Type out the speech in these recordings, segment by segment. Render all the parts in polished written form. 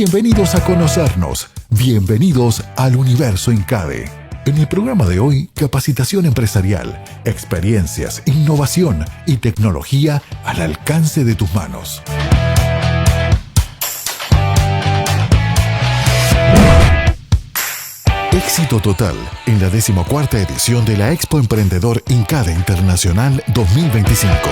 Bienvenidos a conocernos. Bienvenidos al Universo INCADE. En el programa de hoy, capacitación empresarial, experiencias, innovación y tecnología al alcance de tus manos. Éxito total en la 14ª edición de la Expo Emprendedor INCADE Internacional 2025.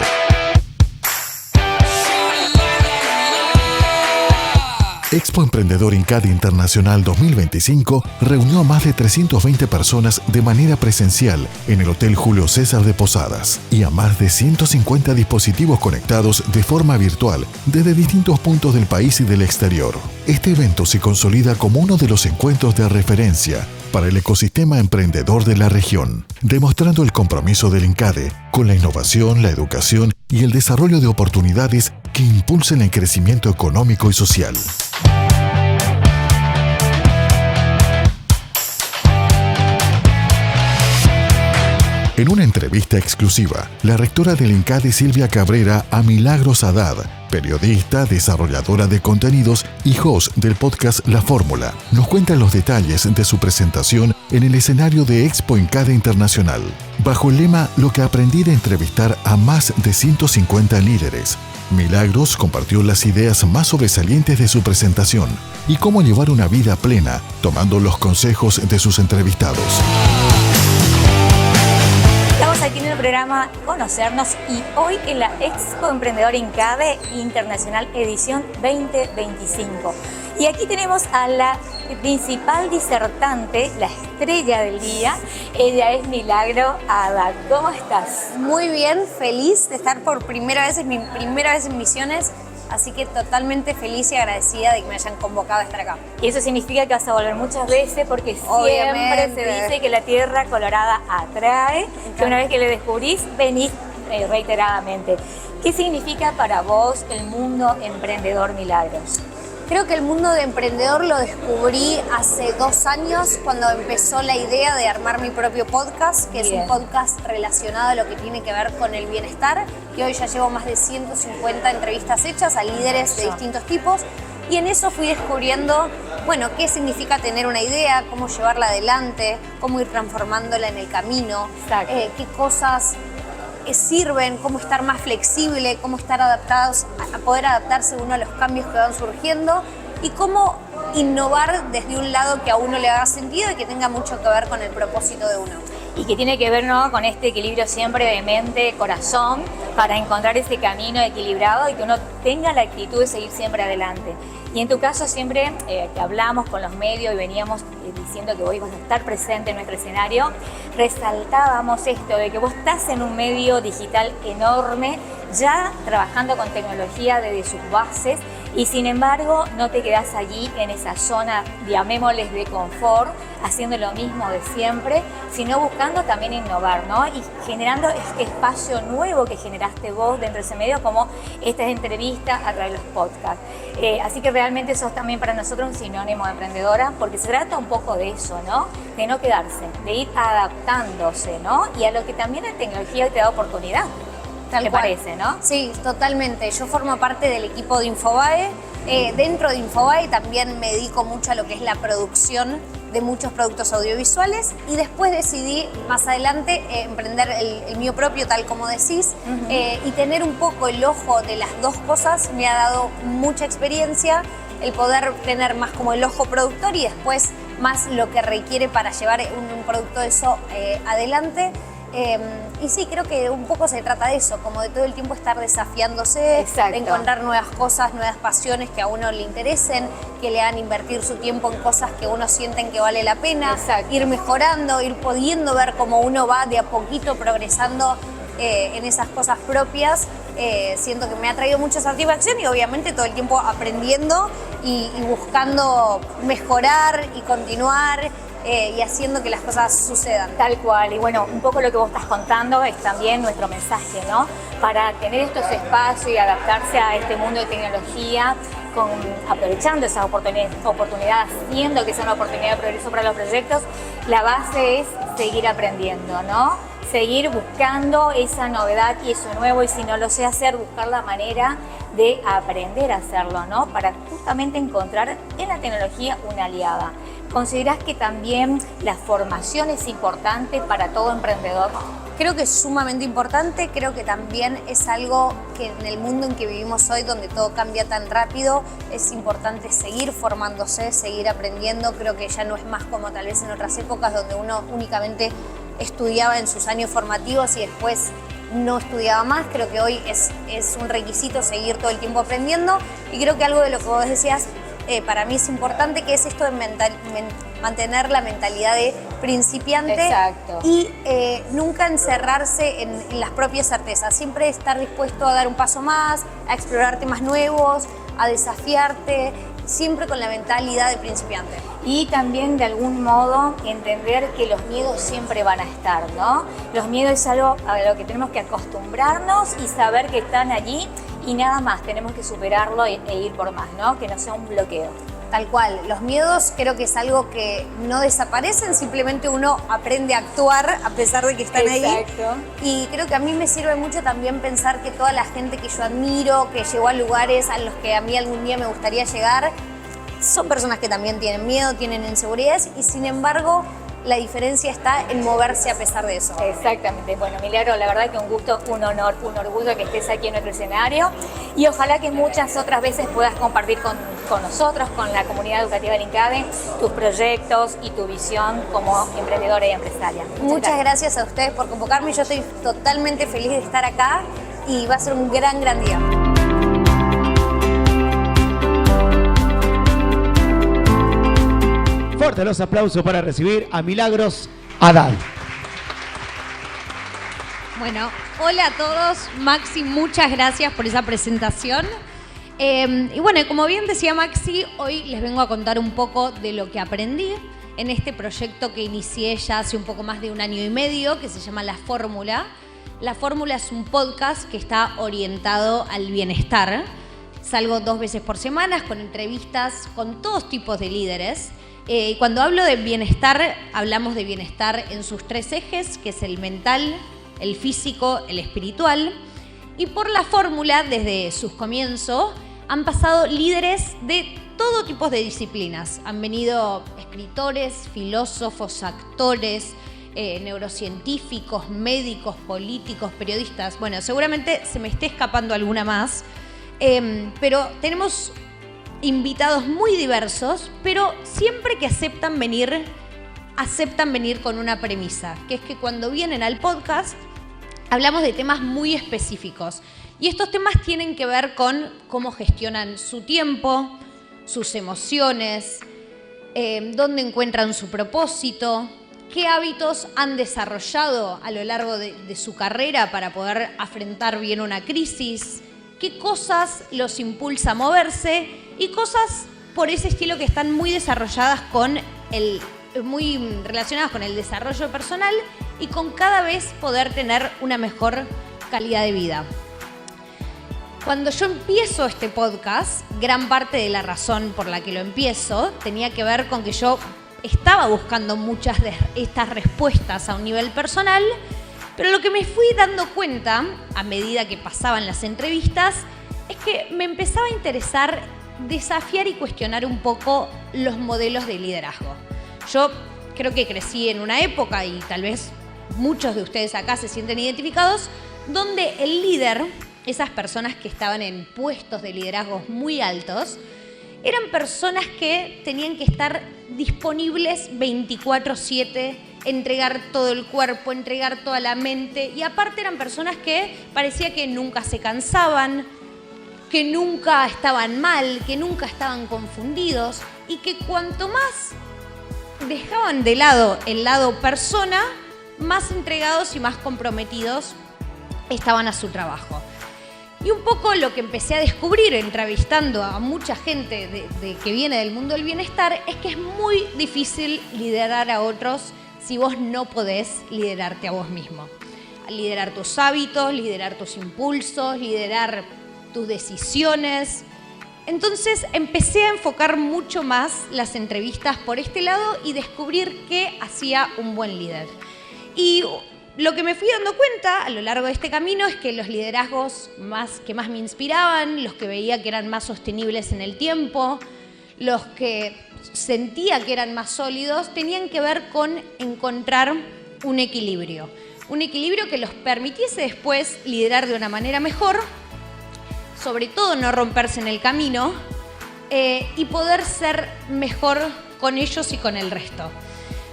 Expo Emprendedor INCADE Internacional 2025 reunió a más de 320 personas de manera presencial en el Hotel Julio César de Posadas y a más de 150 dispositivos conectados de forma virtual desde distintos puntos del país y del exterior. Este evento se consolida como uno de los encuentros de referencia para el ecosistema emprendedor de la región, demostrando el compromiso del INCADE con la innovación, la educación y el desarrollo de oportunidades que impulsen el crecimiento económico y social. En una entrevista exclusiva, la rectora del INCADE, Silvia Cabrera, a Milagros Haddad, periodista, desarrolladora de contenidos y host del podcast La Fórmula, nos cuenta los detalles de su presentación en el escenario de Expo INCADE Internacional, bajo el lema Lo que aprendí de entrevistar a más de 150 líderes. Milagros compartió las ideas más sobresalientes de su presentación y cómo llevar una vida plena, tomando los consejos de sus entrevistados. Estamos aquí en el programa Conocernos y hoy en la Expo Emprendedor INCADE Internacional Edición 2025. Y aquí tenemos a la principal disertante, la estrella del día. Ella es Milagro Haddad. ¿Cómo estás? Muy bien, feliz de estar por primera vez, es mi primera vez en Misiones. Así que totalmente feliz y agradecida de que me hayan convocado a estar acá. Y eso significa que vas a volver muchas veces porque siempre se dice que la tierra colorada atrae, que una vez que le descubrís, venís reiteradamente. ¿Qué significa para vos el mundo emprendedor, Milagros? Creo que el mundo de emprendedor lo descubrí hace 2 años cuando empezó la idea de armar mi propio podcast, que es un podcast relacionado a lo que tiene que ver con el bienestar, que hoy ya llevo más de 150 entrevistas hechas a líderes de distintos tipos. Y en eso fui descubriendo, bueno, qué significa tener una idea, cómo llevarla adelante, cómo ir transformándola en el camino, qué cosas sirven, cómo estar más flexible, cómo estar adaptados, a poder adaptarse uno a los cambios que van surgiendo y cómo innovar desde un lado que a uno le haga sentido y que tenga mucho que ver con el propósito de uno. Y que tiene que ver, ¿no?, con este equilibrio siempre de mente, corazón, para encontrar ese camino equilibrado y que uno tenga la actitud de seguir siempre adelante. Y en tu caso siempre que hablamos con los medios y veníamos diciendo que hoy vas a estar presente en nuestro escenario, resaltábamos esto de que vos estás en un medio digital enorme, ya trabajando con tecnología desde sus bases y sin embargo no te quedás allí en esa zona, llamémosles, de confort, haciendo lo mismo de siempre, sino buscando también innovar, ¿no? Y generando este espacio nuevo que generaste vos dentro de ese medio, como estas entrevistas a través de los podcasts. Así que realmente sos también para nosotros un sinónimo de emprendedora, porque se trata un poco de eso, ¿no? De no quedarse, de ir adaptándose, ¿no? Y a lo que también la tecnología te da oportunidad. Tal ¿Te cual. parece, no? Sí, totalmente. Yo formo parte del equipo de Infobae. Dentro de Infobae también me dedico mucho a lo que es la producción de muchos productos audiovisuales y después decidí más adelante emprender el mío propio, tal como decís, y tener un poco el ojo de las dos cosas me ha dado mucha experiencia, el poder tener más como el ojo productor y después más lo que requiere para llevar un producto de eso adelante. Y sí, creo que un poco se trata de eso, como de todo el tiempo estar desafiándose, Exacto. de encontrar nuevas cosas, nuevas pasiones que a uno le interesen, que le hagan invertir su tiempo en cosas que uno sienten que vale la pena, Exacto. ir mejorando, ir pudiendo ver cómo uno va de a poquito progresando en esas cosas propias. Siento que me ha traído mucha satisfacción y obviamente todo el tiempo aprendiendo y buscando mejorar y continuar. Y haciendo que las cosas sucedan. Tal cual, y bueno, un poco lo que vos estás contando es también nuestro mensaje, ¿no? Para tener estos espacios y adaptarse a este mundo de tecnología, aprovechando esa oportunidad, haciendo que sea una oportunidad de progreso para los proyectos, la base es seguir aprendiendo, ¿no? seguir buscando esa novedad y eso nuevo, y si no lo sé hacer, buscar la manera de aprender a hacerlo, ¿no? Para justamente encontrar en la tecnología una aliada. ¿Considerás que también la formación es importante para todo emprendedor? Creo que es sumamente importante, creo que también es algo que en el mundo en que vivimos hoy, donde todo cambia tan rápido, es importante seguir formándose, seguir aprendiendo. Creo que ya no es más como tal vez en otras épocas donde uno únicamente estudiaba en sus años formativos y después no estudiaba más. Creo que hoy es un requisito seguir todo el tiempo aprendiendo, y creo que algo de lo que vos decías para mí es importante, que es esto de mantener la mentalidad de principiante. Exacto. Y nunca encerrarse en las propias certezas, siempre estar dispuesto a dar un paso más, a explorar temas nuevos, a desafiarte, siempre con la mentalidad de principiante. Y también de algún modo entender que los miedos siempre van a estar, ¿no? Los miedos es algo a lo que tenemos que acostumbrarnos y saber que están allí y nada más, tenemos que superarlo e ir por más, ¿no? Que no sea un bloqueo. Tal cual, los miedos creo que es algo que no desaparecen, simplemente uno aprende a actuar a pesar de que están ahí. Exacto. Y creo que a mí me sirve mucho también pensar que toda la gente que yo admiro, que llegó a lugares a los que a mí algún día me gustaría llegar, son personas que también tienen miedo, tienen inseguridades, y sin embargo la diferencia está en moverse a pesar de eso. Exactamente. Bueno, Milagro, la verdad que un gusto, un honor, un orgullo que estés aquí en nuestro escenario, y ojalá que muchas otras veces puedas compartir con nosotros, con la comunidad educativa del INCADE, tus proyectos y tu visión como emprendedora y empresaria. Muchas gracias a ustedes por convocarme. Yo estoy totalmente feliz de estar acá y va a ser un gran día. Fuerte los aplausos para recibir a Milagros Haddad. Bueno, hola a todos. Maxi, muchas gracias por esa presentación. Y bueno, como bien decía Maxi, hoy les vengo a contar un poco de lo que aprendí en este proyecto que inicié ya hace un poco más de 1 año y medio, que se llama La Fórmula. La Fórmula es un podcast que está orientado al bienestar. Salgo 2 veces por semana con entrevistas con todos tipos de líderes. Y cuando hablo de bienestar, hablamos de bienestar en sus 3 ejes, que es el mental, el físico, el espiritual. Y por La Fórmula, desde sus comienzos, han pasado líderes de todo tipo de disciplinas. Han venido escritores, filósofos, actores, neurocientíficos, médicos, políticos, periodistas. Bueno, seguramente se me esté escapando alguna más, pero tenemos invitados muy diversos, pero siempre que aceptan venir con una premisa, que es que cuando vienen al podcast hablamos de temas muy específicos. Y estos temas tienen que ver con cómo gestionan su tiempo, sus emociones, dónde encuentran su propósito, qué hábitos han desarrollado a lo largo de su carrera para poder afrontar bien una crisis, qué cosas los impulsa a moverse y cosas por ese estilo que están muy desarrolladas muy relacionadas con el desarrollo personal y con cada vez poder tener una mejor calidad de vida. Cuando yo empiezo este podcast, gran parte de la razón por la que lo empiezo tenía que ver con que yo estaba buscando muchas de estas respuestas a un nivel personal, pero lo que me fui dando cuenta a medida que pasaban las entrevistas es que me empezaba a interesar desafiar y cuestionar un poco los modelos de liderazgo. Yo creo que crecí en una época, y tal vez muchos de ustedes acá se sienten identificados, donde el líder, esas personas que estaban en puestos de liderazgo muy altos, eran personas que tenían que estar disponibles 24/7, entregar todo el cuerpo, entregar toda la mente, y aparte eran personas que parecía que nunca se cansaban, que nunca estaban mal, que nunca estaban confundidos, y que cuanto más dejaban de lado el lado persona, más entregados y más comprometidos estaban a su trabajo. Y un poco lo que empecé a descubrir entrevistando a mucha gente que viene del mundo del bienestar es que es muy difícil liderar a otros si vos no podés liderarte a vos mismo. Liderar tus hábitos, liderar tus impulsos, liderar tus decisiones. Entonces empecé a enfocar mucho más las entrevistas por este lado y descubrir qué hacía un buen líder. Y lo que me fui dando cuenta a lo largo de este camino es que los liderazgos que más me inspiraban, los que veía que eran más sostenibles en el tiempo, los que sentía que eran más sólidos, tenían que ver con encontrar un equilibrio. Un equilibrio que los permitiese después liderar de una manera mejor, sobre todo no romperse en el camino, y poder ser mejor con ellos y con el resto.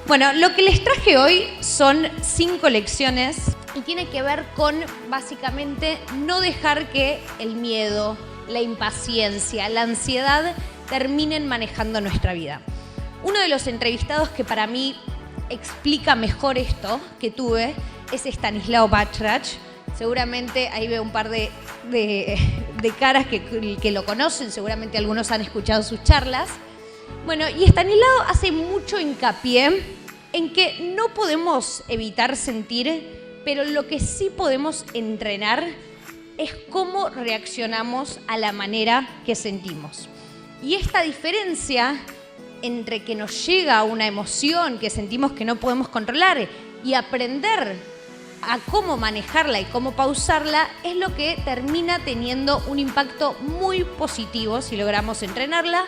Bueno, lo que les traje hoy son 5 lecciones y tiene que ver con, básicamente, no dejar que el miedo, la impaciencia, la ansiedad terminen manejando nuestra vida. Uno de los entrevistados que para mí explica mejor esto que tuve es Stanislav Bachrach. Seguramente ahí veo un par de caras que lo conocen, seguramente algunos han escuchado sus charlas. Bueno, y Stanislav hace mucho hincapié en que no podemos evitar sentir, pero lo que sí podemos entrenar es cómo reaccionamos a la manera que sentimos. Y esta diferencia entre que nos llega una emoción que sentimos que no podemos controlar y aprender a cómo manejarla y cómo pausarla es lo que termina teniendo un impacto muy positivo si logramos entrenarla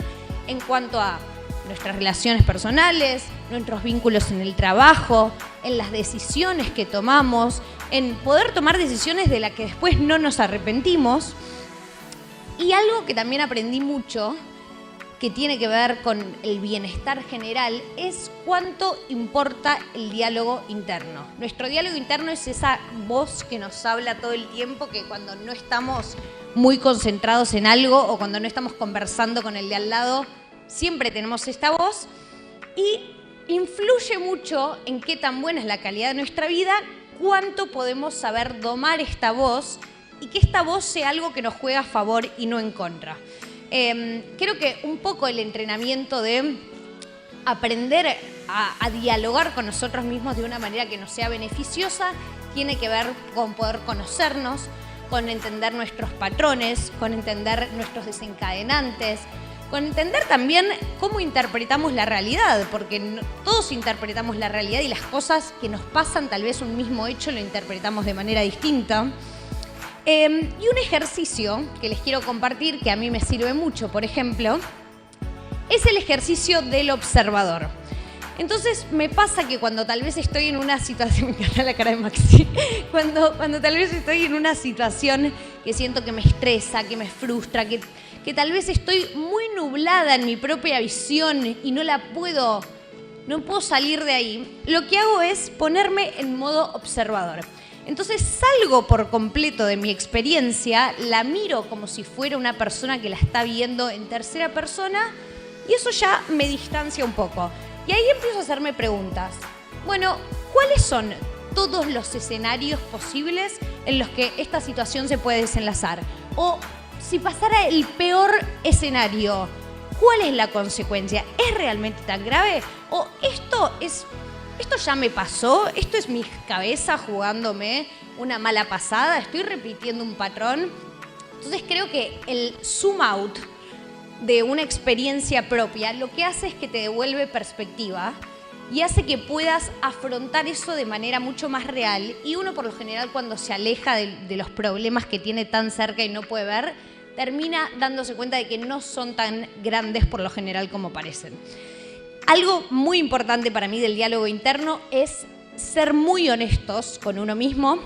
en cuanto a nuestras relaciones personales, nuestros vínculos en el trabajo, en las decisiones que tomamos, en poder tomar decisiones de las que después no nos arrepentimos. Y algo que también aprendí mucho, que tiene que ver con el bienestar general, es cuánto importa el diálogo interno. Nuestro diálogo interno es esa voz que nos habla todo el tiempo, que cuando no estamos muy concentrados en algo o cuando no estamos conversando con el de al lado, siempre tenemos esta voz y influye mucho en qué tan buena es la calidad de nuestra vida, cuánto podemos saber domar esta voz y que esta voz sea algo que nos juega a favor y no en contra. Creo que un poco el entrenamiento de aprender a dialogar con nosotros mismos de una manera que nos sea beneficiosa tiene que ver con poder conocernos, con entender nuestros patrones, con entender nuestros desencadenantes, con entender también cómo interpretamos la realidad, porque todos interpretamos la realidad y las cosas que nos pasan, tal vez un mismo hecho lo interpretamos de manera distinta. Y un ejercicio que les quiero compartir, que a mí me sirve mucho, por ejemplo, es el ejercicio del observador. Entonces me pasa que cuando tal vez estoy en una situación, me encanta la cara de Maxi, cuando tal vez estoy en una situación que siento que me estresa, que me frustra, que tal vez estoy muy nublada en mi propia visión y no puedo salir de ahí, lo que hago es ponerme en modo observador. Entonces salgo por completo de mi experiencia, la miro como si fuera una persona que la está viendo en tercera persona y eso ya me distancia un poco. Y ahí empiezo a hacerme preguntas. Bueno, ¿cuáles son todos los escenarios posibles en los que esta situación se puede desenlazar? O si pasara el peor escenario, ¿cuál es la consecuencia? ¿Es realmente tan grave? ¿O esto ya me pasó? ¿Esto es mi cabeza jugándome una mala pasada? ¿Estoy repitiendo un patrón? Entonces creo que el zoom out de una experiencia propia lo que hace es que te devuelve perspectiva y hace que puedas afrontar eso de manera mucho más real. Y uno, por lo general, cuando se aleja de los problemas que tiene tan cerca y no puede ver, termina dándose cuenta de que no son tan grandes por lo general como parecen. Algo muy importante para mí del diálogo interno es ser muy honestos con uno mismo.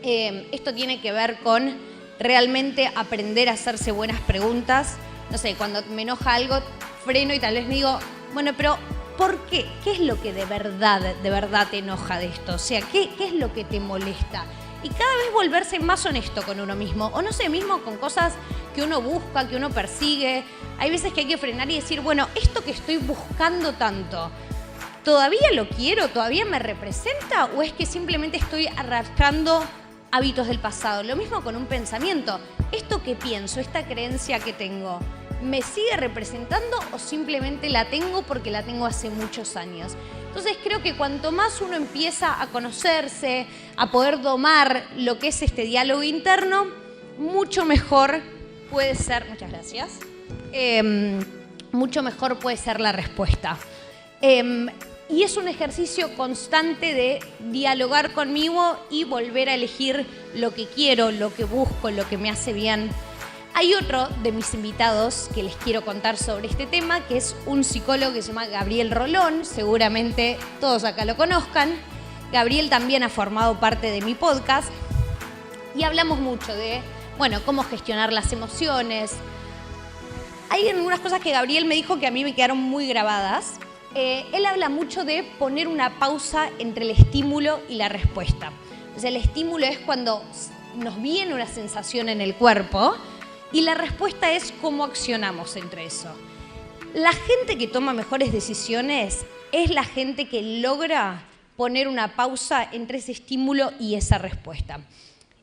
Esto tiene que ver con realmente aprender a hacerse buenas preguntas. No sé, cuando me enoja algo, freno y tal vez me digo, bueno, pero ¿por qué? ¿Qué es lo que de verdad te enoja de esto? O sea, ¿qué es lo que te molesta? Y cada vez volverse más honesto con uno mismo. O no sé, mismo con cosas que uno busca, que uno persigue. Hay veces que hay que frenar y decir, bueno, esto que estoy buscando tanto, ¿todavía lo quiero? ¿Todavía me representa? ¿O es que simplemente estoy arrastrando hábitos del pasado? Lo mismo con un pensamiento. ¿Esto que pienso, esta creencia que tengo, me sigue representando o simplemente la tengo porque la tengo hace muchos años? Entonces creo que cuanto más uno empieza a conocerse, a poder domar lo que es este diálogo interno, mucho mejor puede ser, muchas gracias, mucho mejor puede ser la respuesta. Y es un ejercicio constante de dialogar conmigo y volver a elegir lo que quiero, lo que busco, lo que me hace bien. Hay otro de mis invitados que les quiero contar sobre este tema, que es un psicólogo que se llama Gabriel Rolón. Seguramente todos acá lo conozcan. Gabriel también ha formado parte de mi podcast y hablamos mucho de, bueno, cómo gestionar las emociones. Hay algunas cosas que Gabriel me dijo que a mí me quedaron muy grabadas. Él habla mucho de poner una pausa entre el estímulo y la respuesta. O sea, el estímulo es cuando nos viene una sensación en el cuerpo y la respuesta es cómo accionamos entre eso. La gente que toma mejores decisiones es la gente que logra poner una pausa entre ese estímulo y esa respuesta.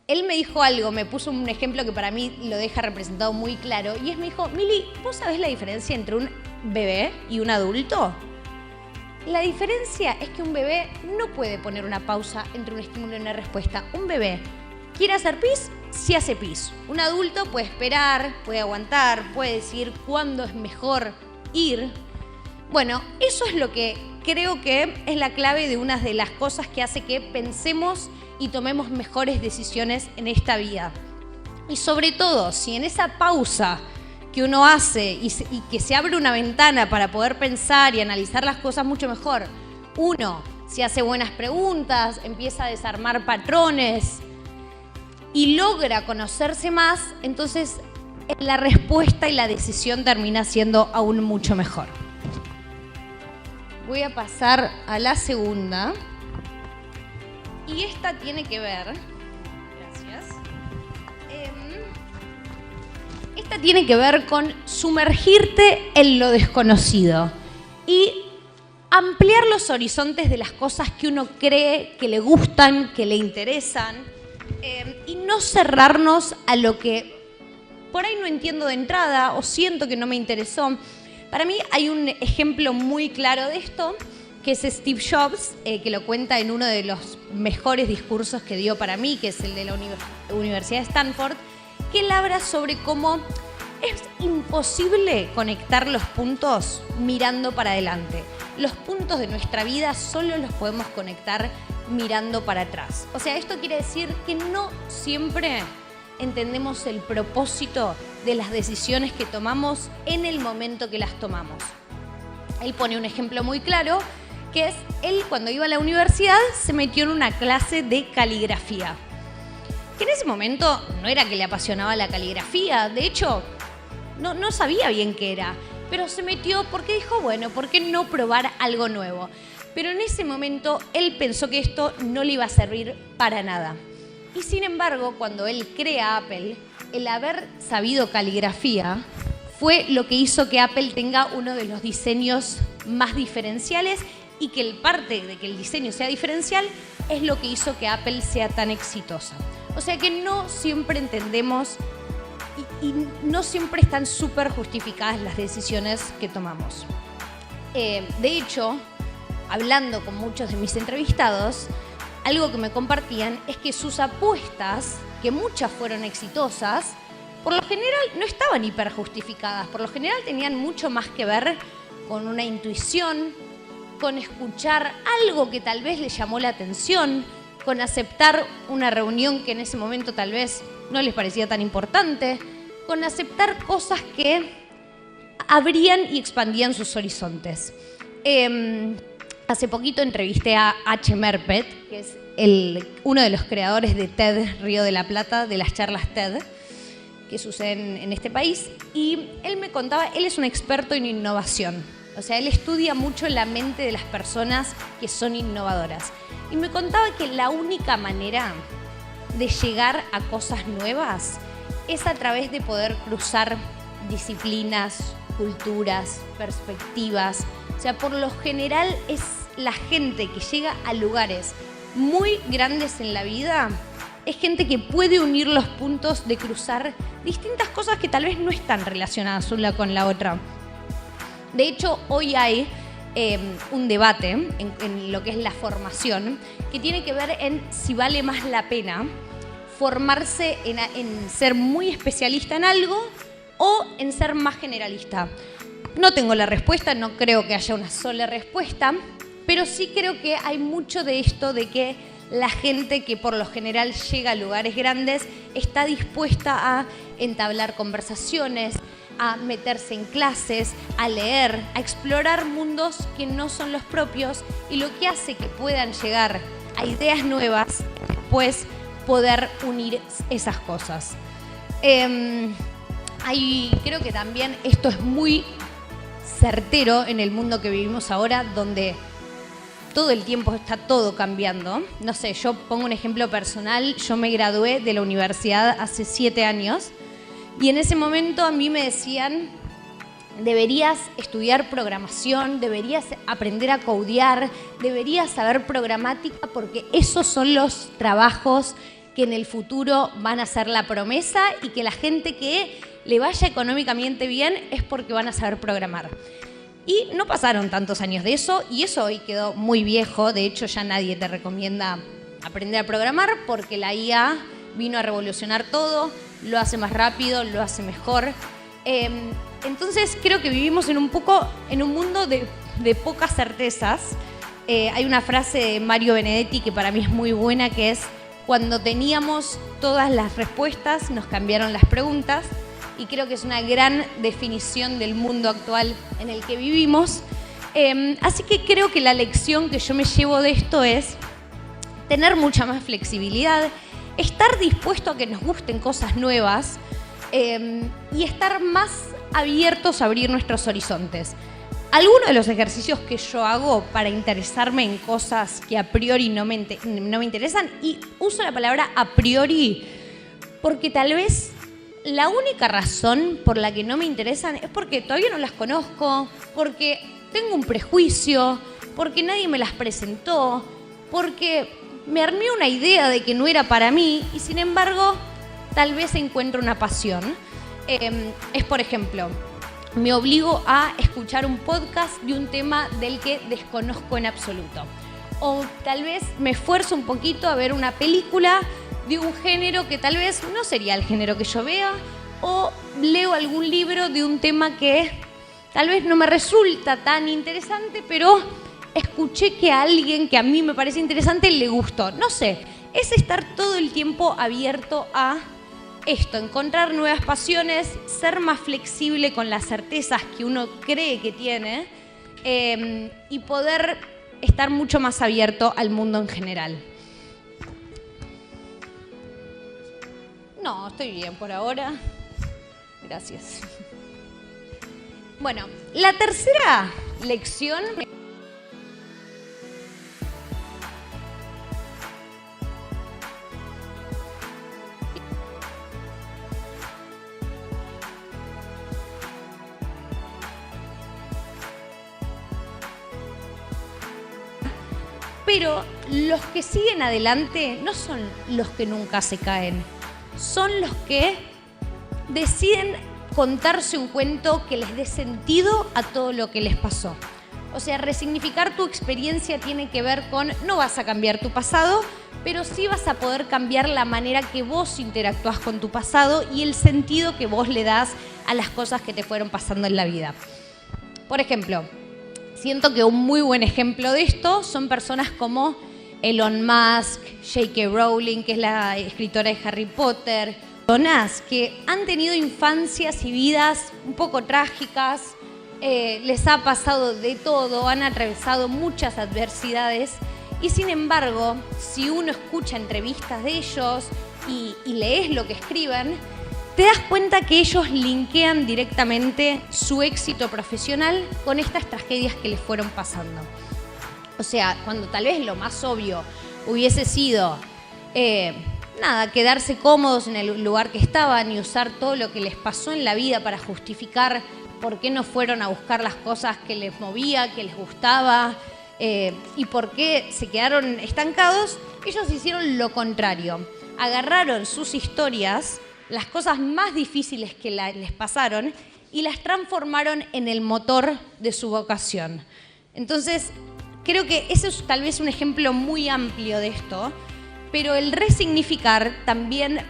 Él me dijo algo, me puso un ejemplo que para mí lo deja representado muy claro, y me dijo, Mili, ¿vos sabés la diferencia entre un bebé y un adulto? La diferencia es que un bebé no puede poner una pausa entre un estímulo y una respuesta. Un bebé quiere hacer pis, sí hace pis. Un adulto puede esperar, puede aguantar, puede decir cuándo es mejor ir. Bueno, eso es lo que creo que es la clave de una de las cosas que hace que pensemos y tomemos mejores decisiones en esta vida. Y sobre todo, si en esa pausa que uno hace y que se abre una ventana para poder pensar y analizar las cosas mucho mejor, uno se hace buenas preguntas, empieza a desarmar patrones y logra conocerse más, entonces la respuesta y la decisión termina siendo aún mucho mejor. Voy a pasar a la segunda. Y esta tiene que ver, gracias, esta tiene que ver con sumergirte en lo desconocido y ampliar los horizontes de las cosas que uno cree que le gustan, que le interesan, y no cerrarnos a lo que por ahí no entiendo de entrada o siento que no me interesó. Para mí hay un ejemplo muy claro de esto, que es Steve Jobs, que lo cuenta en uno de los mejores discursos que dio para mí, que es el de la Universidad de Stanford, que él habla sobre cómo es imposible conectar los puntos mirando para adelante. Los puntos de nuestra vida solo los podemos conectar mirando para atrás. O sea, esto quiere decir que no siempre entendemos el propósito de las decisiones que tomamos en el momento que las tomamos. Él pone un ejemplo muy claro, que es él cuando iba a la universidad se metió en una clase de caligrafía. Que en ese momento no era que le apasionaba la caligrafía, de hecho no sabía bien qué era, pero se metió porque dijo, bueno, ¿por qué no probar algo nuevo? Pero en ese momento él pensó que esto no le iba a servir para nada. Y sin embargo, cuando él crea Apple, el haber sabido caligrafía fue lo que hizo que Apple tenga uno de los diseños más diferenciales y que el parte de que el diseño sea diferencial es lo que hizo que Apple sea tan exitosa. O sea que no siempre entendemos y no siempre están súper justificadas las decisiones que tomamos. De hecho, hablando con muchos de mis entrevistados, algo que me compartían es que sus apuestas, que muchas fueron exitosas, por lo general no estaban hiperjustificadas, por lo general tenían mucho más que ver con una intuición, con escuchar algo que tal vez les llamó la atención, con aceptar una reunión que en ese momento tal vez no les parecía tan importante, con aceptar cosas que abrían y expandían sus horizontes. Hace poquito entrevisté a H. Merpet, que es uno de los creadores de TED Río de la Plata, de las charlas TED, que suceden en este país, y él me contaba, él es un experto en innovación, o sea, él estudia mucho la mente de las personas que son innovadoras, y me contaba que la única manera de llegar a cosas nuevas es a través de poder cruzar disciplinas, culturas, perspectivas. O sea, por lo general es la gente que llega a lugares muy grandes en la vida, es gente que puede unir los puntos de cruzar distintas cosas que tal vez no están relacionadas una con la otra. De hecho, hoy hay un debate en lo que es la formación que tiene que ver en si vale más la pena formarse en ser muy especialista en algo o en ser más generalista. No tengo la respuesta, no creo que haya una sola respuesta, pero sí creo que hay mucho de esto de que la gente que por lo general llega a lugares grandes está dispuesta a entablar conversaciones, a meterse en clases, a leer, a explorar mundos que no son los propios, y lo que hace que puedan llegar a ideas nuevas, pues poder unir esas cosas. Creo que también esto es muy certero en el mundo que vivimos ahora, donde todo el tiempo está todo cambiando. No sé, yo pongo un ejemplo personal. Yo me gradué de la universidad hace 7 años y en ese momento a mí me decían: deberías estudiar programación, deberías aprender a codear, deberías saber programática, porque esos son los trabajos que en el futuro van a ser la promesa, y que la gente que le vaya económicamente bien es porque van a saber programar. Y no pasaron tantos años de eso, y eso hoy quedó muy viejo. De hecho, ya nadie te recomienda aprender a programar, porque la IA vino a revolucionar todo, lo hace más rápido, lo hace mejor. Entonces creo que vivimos en un mundo de pocas certezas. Hay una frase de Mario Benedetti que para mí es muy buena, que es: cuando teníamos todas las respuestas, nos cambiaron las preguntas. Y creo que es una gran definición del mundo actual en el que vivimos. Así que creo que la lección que yo me llevo de esto es tener mucha más flexibilidad, estar dispuesto a que nos gusten cosas nuevas, y estar más abiertos a abrir nuestros horizontes. Algunos de los ejercicios que yo hago para interesarme en cosas que a priori no me interesan, y uso la palabra a priori porque tal vez la única razón por la que no me interesan es porque todavía no las conozco, porque tengo un prejuicio, porque nadie me las presentó, porque me armé una idea de que no era para mí, y sin embargo tal vez encuentro una pasión. Por ejemplo, me obligo a escuchar un podcast de un tema del que desconozco en absoluto. O tal vez me esfuerzo un poquito a ver una película de un género que tal vez no sería el género que yo vea, o leo algún libro de un tema que tal vez no me resulta tan interesante, pero escuché que a alguien que a mí me parece interesante le gustó. No sé, es estar todo el tiempo abierto a esto, encontrar nuevas pasiones, ser más flexible con las certezas que uno cree que tiene, y poder estar mucho más abierto al mundo en general. No, estoy bien por ahora. Gracias. Bueno, la tercera lección. Pero los que siguen adelante no son los que nunca se caen. Son los que deciden contarse un cuento que les dé sentido a todo lo que les pasó. O sea, resignificar tu experiencia tiene que ver con: no vas a cambiar tu pasado, pero sí vas a poder cambiar la manera que vos interactúas con tu pasado y el sentido que vos le das a las cosas que te fueron pasando en la vida. Por ejemplo, siento que un muy buen ejemplo de esto son personas como Elon Musk, J.K. Rowling, que es la escritora de Harry Potter, personas que han tenido infancias y vidas un poco trágicas, les ha pasado de todo, han atravesado muchas adversidades, y sin embargo, si uno escucha entrevistas de ellos y lees lo que escriben, te das cuenta que ellos linkean directamente su éxito profesional con estas tragedias que les fueron pasando. O sea, cuando tal vez lo más obvio hubiese sido quedarse cómodos en el lugar que estaban y usar todo lo que les pasó en la vida para justificar por qué no fueron a buscar las cosas que les movía, que les gustaba, y por qué se quedaron estancados, ellos hicieron lo contrario. Agarraron sus historias, las cosas más difíciles que les pasaron, y las transformaron en el motor de su vocación. Entonces, creo que ese es tal vez un ejemplo muy amplio de esto, pero el resignificar también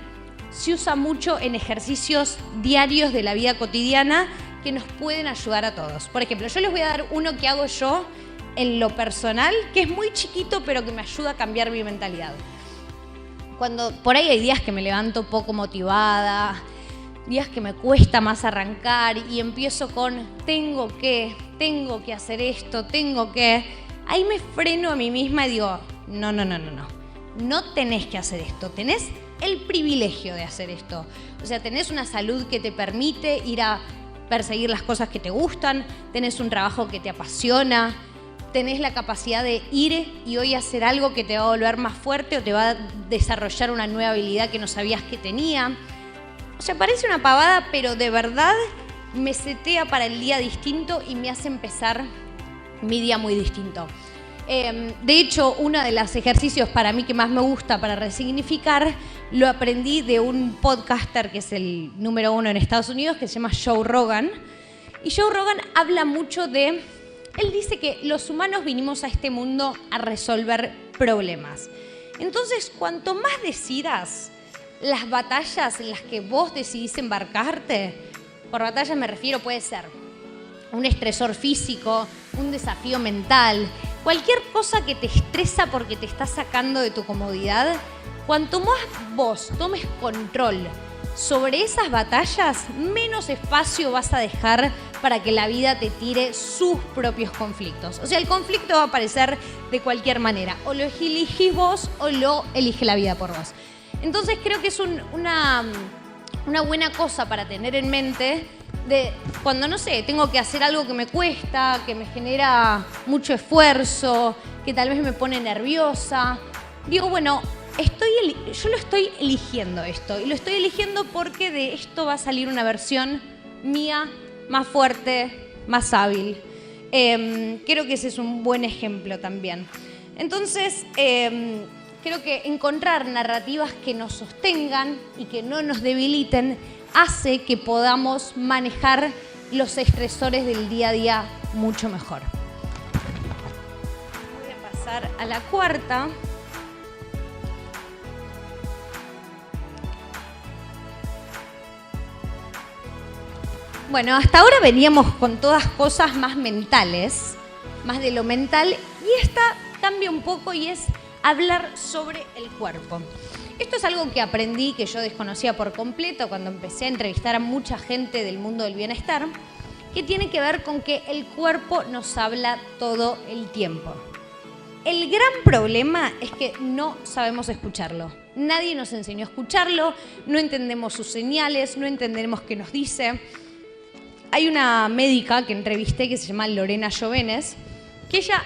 se usa mucho en ejercicios diarios de la vida cotidiana que nos pueden ayudar a todos. Por ejemplo, yo les voy a dar uno que hago yo en lo personal, que es muy chiquito, pero que me ayuda a cambiar mi mentalidad. Cuando por ahí hay días que me levanto poco motivada, días que me cuesta más arrancar y empiezo con tengo que hacer esto, ahí me freno a mí misma y digo, no tenés que hacer esto, tenés el privilegio de hacer esto. O sea, tenés una salud que te permite ir a perseguir las cosas que te gustan, tenés un trabajo que te apasiona, tenés la capacidad de ir y hoy hacer algo que te va a volver más fuerte o te va a desarrollar una nueva habilidad que no sabías que tenía. O sea, parece una pavada, pero de verdad me setea para el día distinto y me hace empezar mi día muy distinto. De hecho, uno de los ejercicios para mí que más me gusta para resignificar, lo aprendí de un podcaster que es el número 1 en Estados Unidos, que se llama Joe Rogan. Y Joe Rogan habla mucho de... Él dice que los humanos vinimos a este mundo a resolver problemas. Entonces, cuanto más decidas las batallas en las que vos decidís embarcarte, por batallas me refiero, puede ser un estresor físico, un desafío mental, cualquier cosa que te estresa porque te está sacando de tu comodidad, cuanto más vos tomes control sobre esas batallas, menos espacio vas a dejar para que la vida te tire sus propios conflictos. O sea, el conflicto va a aparecer de cualquier manera. O lo elegís vos o lo elige la vida por vos. Entonces creo que es una buena cosa para tener en mente de cuando, no sé, tengo que hacer algo que me cuesta, que me genera mucho esfuerzo, que tal vez me pone nerviosa. Digo, bueno, yo lo estoy eligiendo esto. Y lo estoy eligiendo porque de esto va a salir una versión mía más fuerte, más hábil. Creo que ese es un buen ejemplo también. Entonces, creo que encontrar narrativas que nos sostengan y que no nos debiliten hace que podamos manejar los estresores del día a día mucho mejor. Voy a pasar a la cuarta. Bueno, hasta ahora veníamos con todas cosas más mentales, más de lo mental, y esta cambia un poco y es hablar sobre el cuerpo. Esto es algo que aprendí, que yo desconocía por completo cuando empecé a entrevistar a mucha gente del mundo del bienestar, que tiene que ver con que el cuerpo nos habla todo el tiempo. El gran problema es que no sabemos escucharlo. Nadie nos enseñó a escucharlo, no entendemos sus señales, no entendemos qué nos dice. Hay una médica que entrevisté que se llama Lorena Jovenes, que ella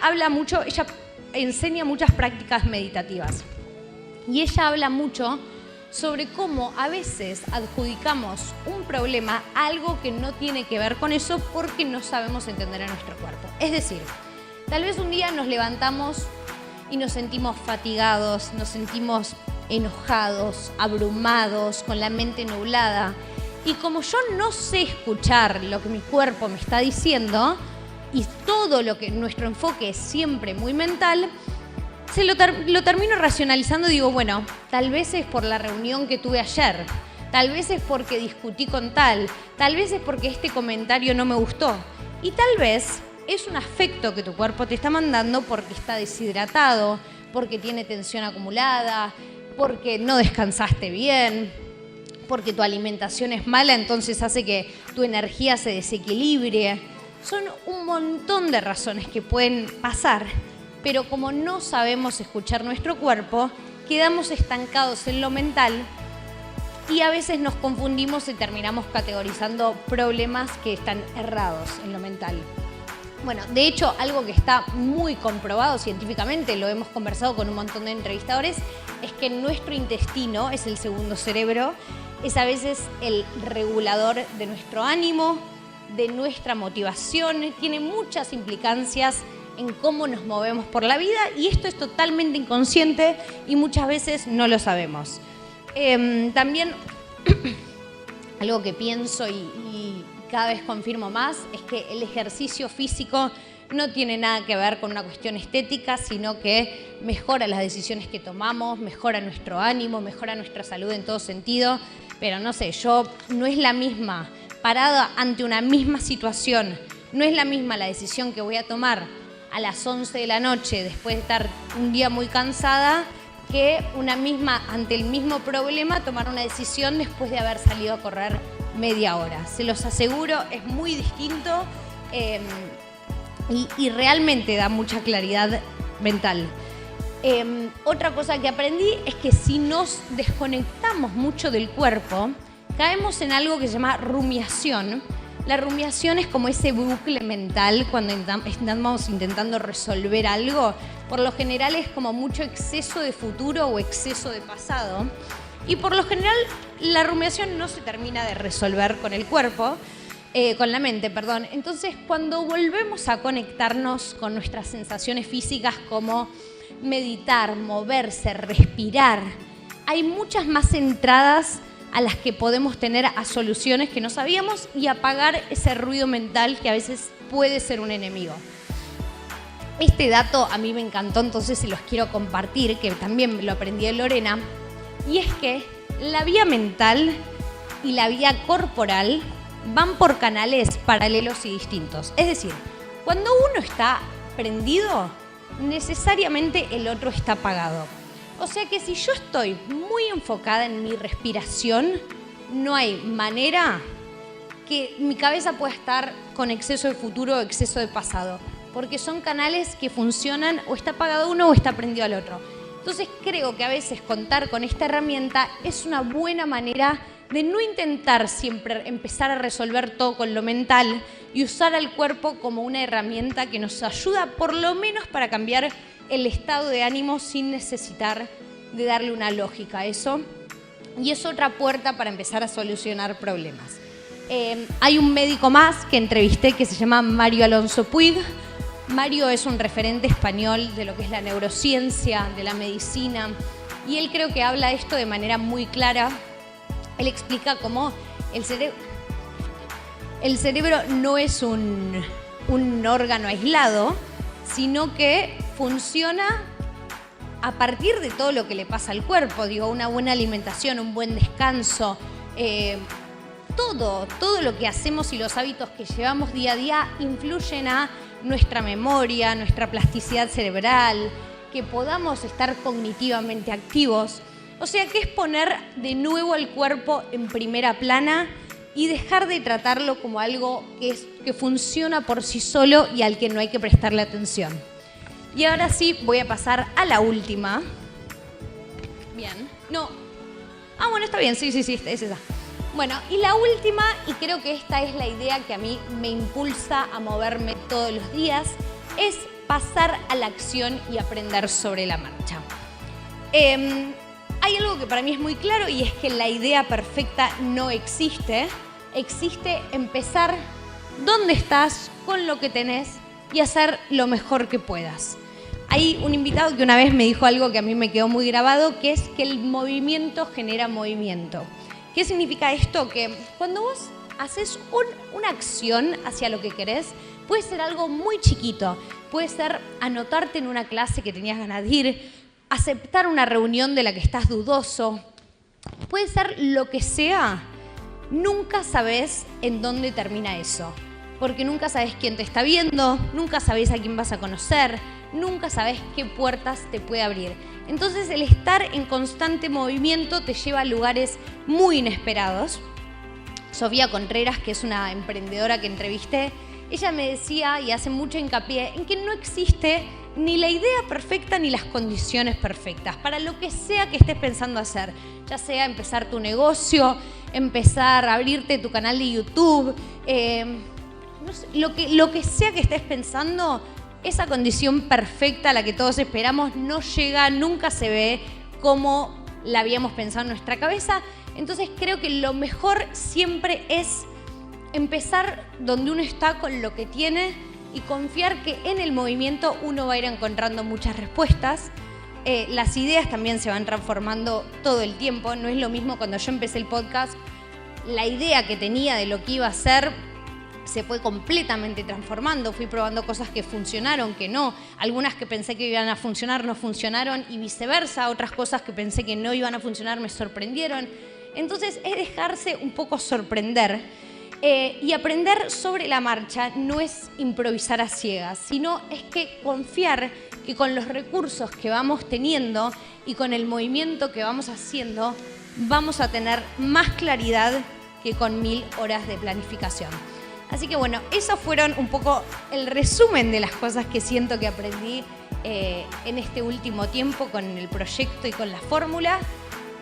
enseña muchas prácticas meditativas. Y ella habla mucho sobre cómo a veces adjudicamos un problema a algo que no tiene que ver con eso porque no sabemos entender a nuestro cuerpo. Es decir, tal vez un día nos levantamos y nos sentimos fatigados, nos sentimos enojados, abrumados, con la mente nublada. Y como yo no sé escuchar lo que mi cuerpo me está diciendo, y todo lo que nuestro enfoque es siempre muy mental, lo termino racionalizando y digo, bueno, tal vez es por la reunión que tuve ayer, tal vez es porque discutí con tal vez es porque este comentario no me gustó. Y tal vez es un afecto que tu cuerpo te está mandando porque está deshidratado, porque tiene tensión acumulada, porque no descansaste bien, porque tu alimentación es mala, entonces hace que tu energía se desequilibre. Son un montón de razones que pueden pasar, pero como no sabemos escuchar nuestro cuerpo, quedamos estancados en lo mental y a veces nos confundimos y terminamos categorizando problemas que están errados en lo mental. Bueno, de hecho, algo que está muy comprobado científicamente, lo hemos conversado con un montón de entrevistadores, es que nuestro intestino es el segundo cerebro, es a veces el regulador de nuestro ánimo, de nuestra motivación, tiene muchas implicancias en cómo nos movemos por la vida y esto es totalmente inconsciente y muchas veces no lo sabemos. También algo que pienso y cada vez confirmo más es que el ejercicio físico no tiene nada que ver con una cuestión estética, sino que mejora las decisiones que tomamos, mejora nuestro ánimo, mejora nuestra salud en todo sentido. Pero no sé, no es la misma, parada ante una misma situación, no es la misma la decisión que voy a tomar a las 11 de la noche después de estar un día muy cansada que una misma, ante el mismo problema, tomar una decisión después de haber salido a correr media hora. Se los aseguro, es muy distinto y realmente da mucha claridad mental. Otra cosa que aprendí es que si nos desconectamos mucho del cuerpo, caemos en algo que se llama rumiación. La rumiación es como ese bucle mental cuando estamos intentando resolver algo. Por lo general es como mucho exceso de futuro o exceso de pasado. Y por lo general la rumiación no se termina de resolver con el cuerpo, con la mente, perdón. Entonces cuando volvemos a conectarnos con nuestras sensaciones físicas como meditar, moverse, respirar, hay muchas más entradas a las que podemos tener a soluciones que no sabíamos y apagar ese ruido mental que a veces puede ser un enemigo. Este dato a mí me encantó, entonces se los quiero compartir, que también lo aprendí de Lorena, y es que la vía mental y la vía corporal van por canales paralelos y distintos. Es decir, cuando uno está prendido, necesariamente el otro está apagado. O sea que si yo estoy muy enfocada en mi respiración, no hay manera que mi cabeza pueda estar con exceso de futuro o exceso de pasado, porque son canales que funcionan, o está apagado uno o está prendido al otro. Entonces creo que a veces contar con esta herramienta es una buena manera de no intentar siempre empezar a resolver todo con lo mental y usar al cuerpo como una herramienta que nos ayuda por lo menos para cambiar el estado de ánimo sin necesitar de darle una lógica a eso. Y es otra puerta para empezar a solucionar problemas. Hay un médico más que entrevisté que se llama Mario Alonso Puig. Mario es un referente español de lo que es la neurociencia, de la medicina, y él creo que habla esto de manera muy clara. Él explica cómo el cerebro no es un órgano aislado, sino que funciona a partir de todo lo que le pasa al cuerpo. Digo, una buena alimentación, un buen descanso, todo lo que hacemos y los hábitos que llevamos día a día influyen a nuestra memoria, nuestra plasticidad cerebral, que podamos estar cognitivamente activos. O sea que es poner de nuevo el cuerpo en primera plana y dejar de tratarlo como algo que funciona por sí solo y al que no hay que prestarle atención. Y ahora sí voy a pasar a la última. Bien. No. Ah, bueno, está bien. Sí, es esa. Bueno, y la última, y creo que esta es la idea que a mí me impulsa a moverme todos los días, es pasar a la acción y aprender sobre la marcha. Hay algo que para mí es muy claro y es que la idea perfecta no existe. Existe empezar donde estás, con lo que tenés y hacer lo mejor que puedas. Hay un invitado que una vez me dijo algo que a mí me quedó muy grabado, que es que el movimiento genera movimiento. ¿Qué significa esto? Que cuando vos haces una acción hacia lo que querés, puede ser algo muy chiquito. Puede ser anotarte en una clase que tenías ganas de ir, aceptar una reunión de la que estás dudoso. Puede ser lo que sea. Nunca sabés en dónde termina eso. Porque nunca sabés quién te está viendo, nunca sabés a quién vas a conocer, nunca sabés qué puertas te puede abrir. Entonces el estar en constante movimiento te lleva a lugares muy inesperados. Sofía Contreras, que es una emprendedora que entrevisté, ella me decía y hace mucho hincapié en que no existe ni la idea perfecta ni las condiciones perfectas para lo que sea que estés pensando hacer, ya sea empezar tu negocio, empezar a abrirte tu canal de YouTube, no sé, lo que sea que estés pensando. Esa condición perfecta a la que todos esperamos no llega, nunca se ve como la habíamos pensado en nuestra cabeza. Entonces creo que lo mejor siempre es empezar donde uno está con lo que tiene y confiar que en el movimiento uno va a ir encontrando muchas respuestas. Las ideas también se van transformando todo el tiempo. No es lo mismo cuando yo empecé el podcast, la idea que tenía de lo que iba a hacer se fue completamente transformando. Fui probando cosas que funcionaron, que no. Algunas que pensé que iban a funcionar no funcionaron y viceversa. Otras cosas que pensé que no iban a funcionar me sorprendieron. Entonces es dejarse un poco sorprender. Y aprender sobre la marcha no es improvisar a ciegas, sino es que confiar que con los recursos que vamos teniendo y con el movimiento que vamos haciendo, vamos a tener más claridad que con 1000 horas de planificación. Así que bueno, esos fueron un poco el resumen de las cosas que siento que aprendí en este último tiempo con el proyecto y con la fórmula.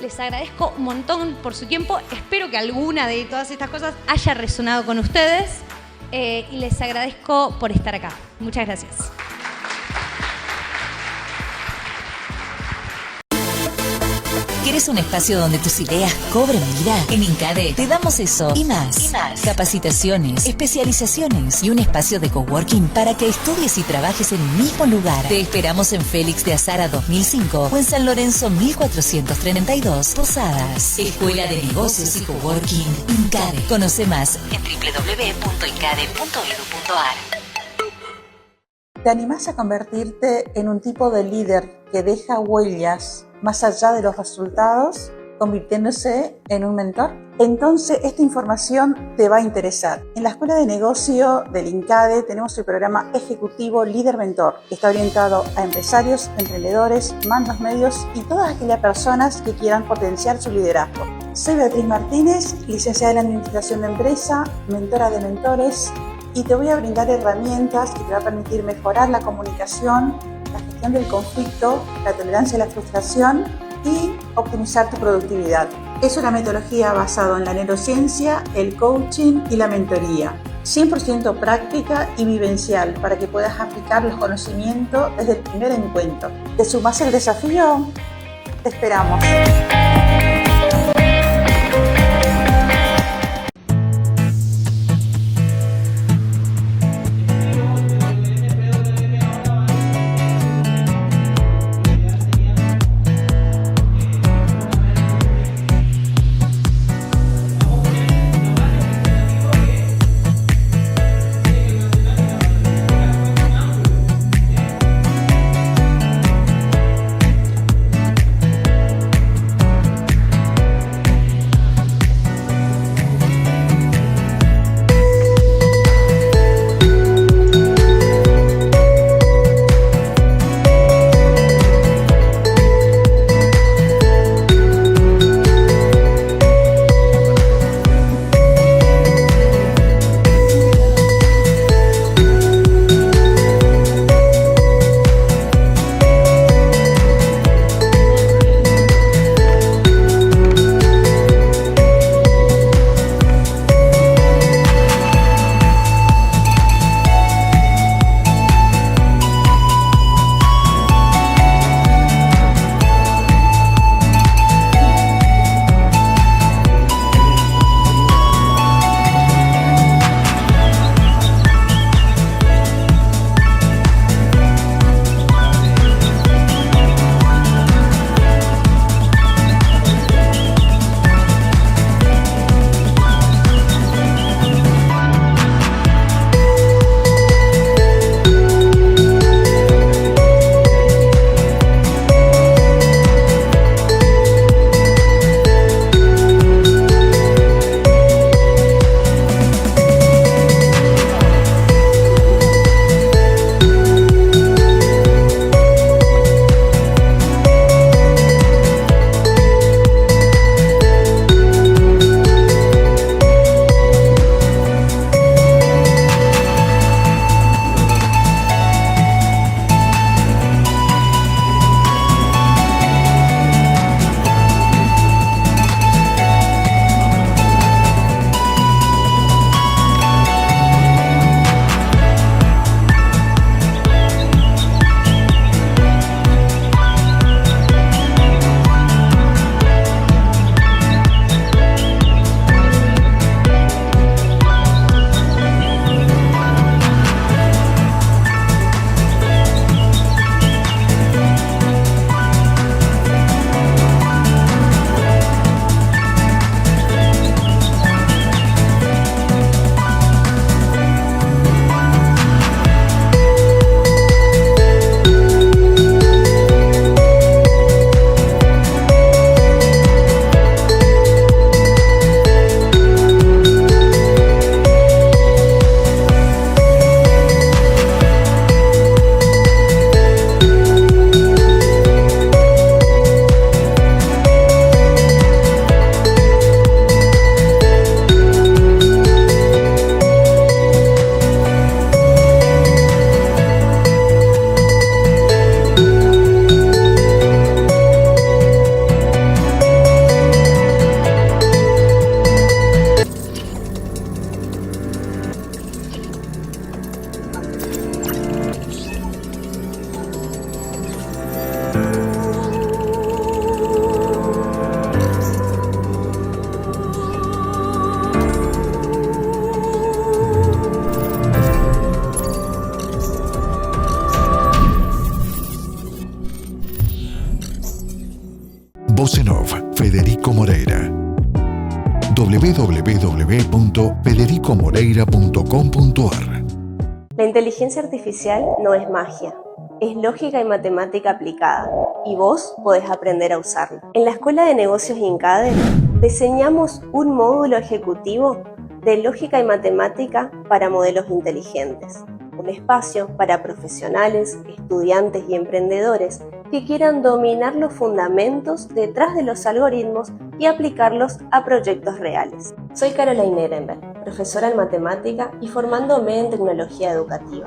Les agradezco un montón por su tiempo. Espero que alguna de todas estas cosas haya resonado con ustedes y les agradezco por estar acá. Muchas gracias. ¿Quieres un espacio donde tus ideas cobren vida? En INCADE te damos eso y más. Capacitaciones, especializaciones y un espacio de coworking para que estudies y trabajes en un mismo lugar. Te esperamos en Félix de Azara 2005 o en San Lorenzo 1432, Posadas. Escuela de Negocios y Coworking INCADE. Conoce más en www.incade.edu.ar. ¿Te animás a convertirte en un tipo de líder que deja huellas más allá de los resultados, convirtiéndose en un mentor? Entonces, esta información te va a interesar. En la Escuela de Negocio del INCADE tenemos el programa ejecutivo Líder Mentor, que está orientado a empresarios, emprendedores, mandos medios y todas aquellas personas que quieran potenciar su liderazgo. Soy Beatriz Martínez, licenciada en Administración de Empresa, mentora de mentores, y te voy a brindar herramientas que te va a permitir mejorar la comunicación, la gestión del conflicto, la tolerancia a la frustración y optimizar tu productividad. Es una metodología basada en la neurociencia, el coaching y la mentoría. 100% práctica y vivencial para que puedas aplicar los conocimientos desde el primer encuentro. ¿Te sumas al desafío? Te esperamos. Voz en Off, Federico Moreira. www.federicomoreira.com.ar. La inteligencia artificial no es magia, es lógica y matemática aplicada, y vos podés aprender a usarla. En la Escuela de Negocios INCADE diseñamos un módulo ejecutivo de lógica y matemática para modelos inteligentes. Un espacio para profesionales, estudiantes y emprendedores que quieran dominar los fundamentos detrás de los algoritmos y aplicarlos a proyectos reales. Soy Caroline Ehrenberg, profesora en matemática y formándome en tecnología educativa.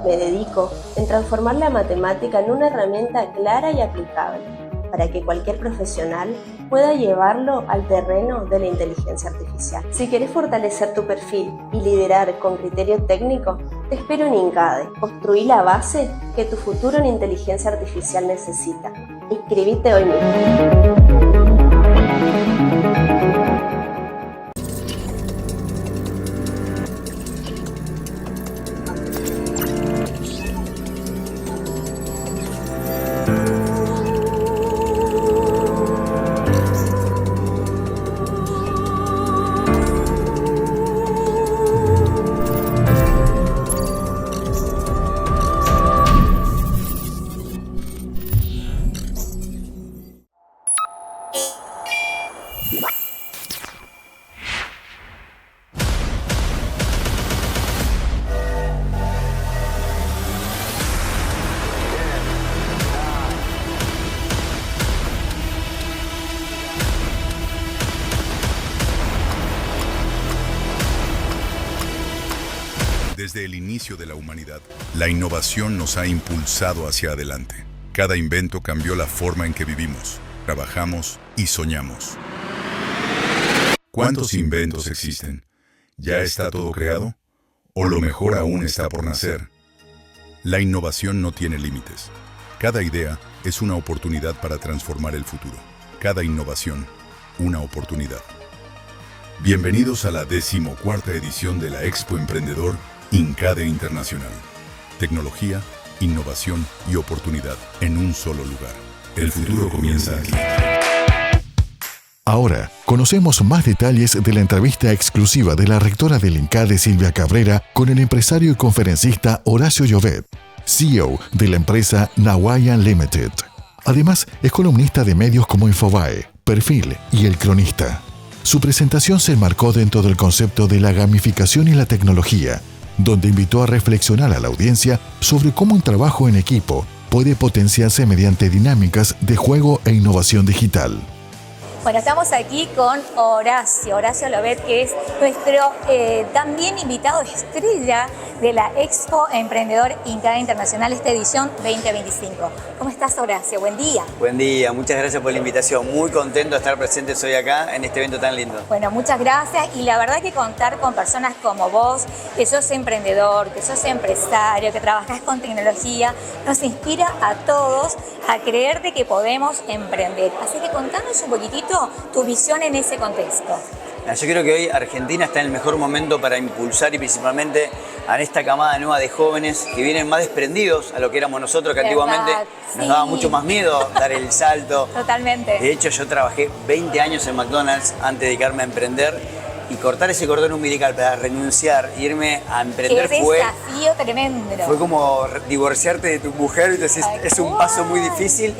Me dedico en transformar la matemática en una herramienta clara y aplicable para que cualquier profesional pueda llevarlo al terreno de la inteligencia artificial. Si querés fortalecer tu perfil y liderar con criterio técnico, te espero en INCADE. Construí la base que tu futuro en inteligencia artificial necesita. Inscribite hoy mismo. Desde el inicio de la humanidad, la innovación nos ha impulsado hacia adelante. Cada invento cambió la forma en que vivimos, trabajamos y soñamos. ¿Cuántos inventos existen? ¿Ya está todo creado? ¿O lo mejor aún está por nacer? La innovación no tiene límites. Cada idea es una oportunidad para transformar el futuro. Cada innovación, una oportunidad. Bienvenidos a la 14ª edición de la Expo Emprendedor INCADE Internacional. Tecnología, innovación y oportunidad en un solo lugar. El futuro comienza aquí. Ahora, conocemos más detalles de la entrevista exclusiva de la rectora del INCADE, Silvia Cabrera, con el empresario y conferencista Horacio Llovet, CEO de la empresa Nawayan Limited. Además, es columnista de medios como Infobae, Perfil y El Cronista. Su presentación se enmarcó dentro del concepto de la gamificación y la tecnología, donde invitó a reflexionar a la audiencia sobre cómo un trabajo en equipo puede potenciarse mediante dinámicas de juego e innovación digital. Bueno, estamos aquí con Horacio Llovet, que es nuestro también invitado estrella de la Expo Emprendedor INCADE Internacional, esta edición 2025. ¿Cómo estás, Horacio? Buen día. Buen día, muchas gracias por la invitación. Muy contento de estar presentes hoy acá en este evento tan lindo. Bueno, muchas gracias. Y la verdad que contar con personas como vos, que sos emprendedor, que sos empresario, que trabajás con tecnología, nos inspira a todos a creer de que podemos emprender. Así que contanos un poquitito tu visión en ese contexto. Yo creo que hoy Argentina está en el mejor momento para impulsar y principalmente a esta camada nueva de jóvenes que vienen más desprendidos a lo que éramos nosotros, que antiguamente nos daba mucho más miedo dar el salto. Totalmente. De hecho, yo trabajé 20 años en McDonald's antes de dedicarme a emprender. Y cortar ese cordón umbilical para renunciar e irme a emprender ¡Qué desafío tremendo! Fue como divorciarte de tu mujer y te decís, es un paso muy difícil,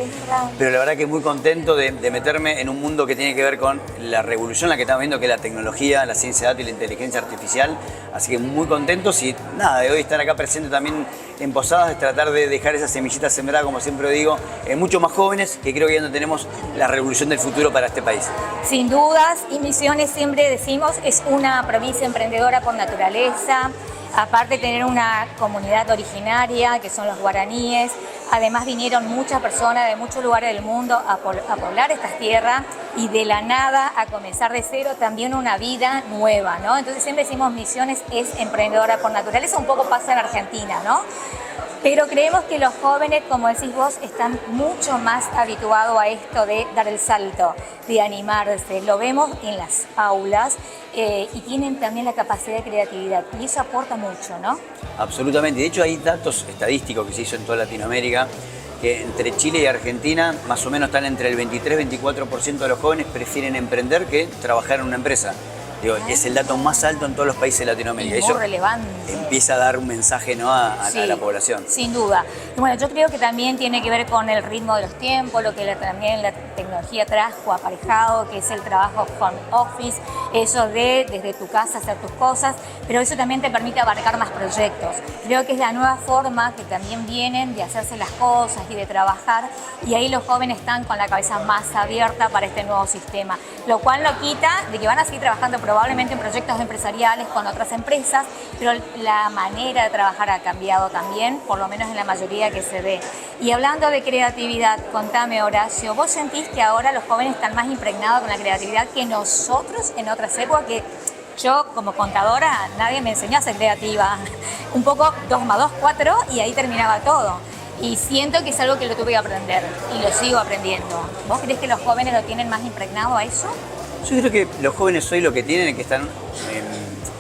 pero la verdad que muy contento de meterme en un mundo que tiene que ver con la revolución en la que estamos viendo, que es la tecnología, la ciencia de datos y la inteligencia artificial. Así que muy contentos y nada, de hoy estar acá presente también en Posadas, de tratar de dejar esa semillita sembrada, como siempre digo, en muchos más jóvenes, que creo que ya no tenemos la revolución del futuro para este país. Sin dudas, y Misiones siempre decimos, es una provincia emprendedora por naturaleza, aparte de tener una comunidad originaria, que son los guaraníes. Además vinieron muchas personas de muchos lugares del mundo a poblar estas tierras y de la nada a comenzar de cero también una vida nueva, ¿no? Entonces siempre decimos Misiones es emprendedora por naturaleza, un poco pasa en Argentina, ¿no? Pero creemos que los jóvenes, como decís vos, están mucho más habituados a esto de dar el salto, de animarse. Lo vemos en las aulas y tienen también la capacidad de creatividad y eso aporta mucho, ¿no? Absolutamente. De hecho, hay datos estadísticos que se hizo en toda Latinoamérica que entre Chile y Argentina más o menos están entre el 23-24% de los jóvenes prefieren emprender que trabajar en una empresa. Digo, es el dato más alto en todos los países de Latinoamérica. Y muy relevante. Empieza a dar un mensaje, ¿no? a la población. Sin duda. Y bueno, yo creo que también tiene que ver con el ritmo de los tiempos, lo que también la tecnología trajo aparejado, que es el trabajo home office, eso de desde tu casa hacer tus cosas, pero eso también te permite abarcar más proyectos. Creo que es la nueva forma que también vienen de hacerse las cosas y de trabajar, y ahí los jóvenes están con la cabeza más abierta para este nuevo sistema, lo cual no quita de que van a seguir trabajando probablemente en proyectos empresariales con otras empresas, pero la manera de trabajar ha cambiado también, por lo menos en la mayoría que se ve. Y hablando de creatividad, contame, Horacio, ¿vos sentís que ahora los jóvenes están más impregnados con la creatividad que nosotros en otras épocas? Que yo, como contadora, nadie me enseñó a ser creativa. Un poco 2 más 2, 4, y ahí terminaba todo. Y siento que es algo que lo tuve que aprender, y lo sigo aprendiendo. ¿Vos creés que los jóvenes lo tienen más impregnado a eso? Yo creo que los jóvenes hoy lo que tienen es que están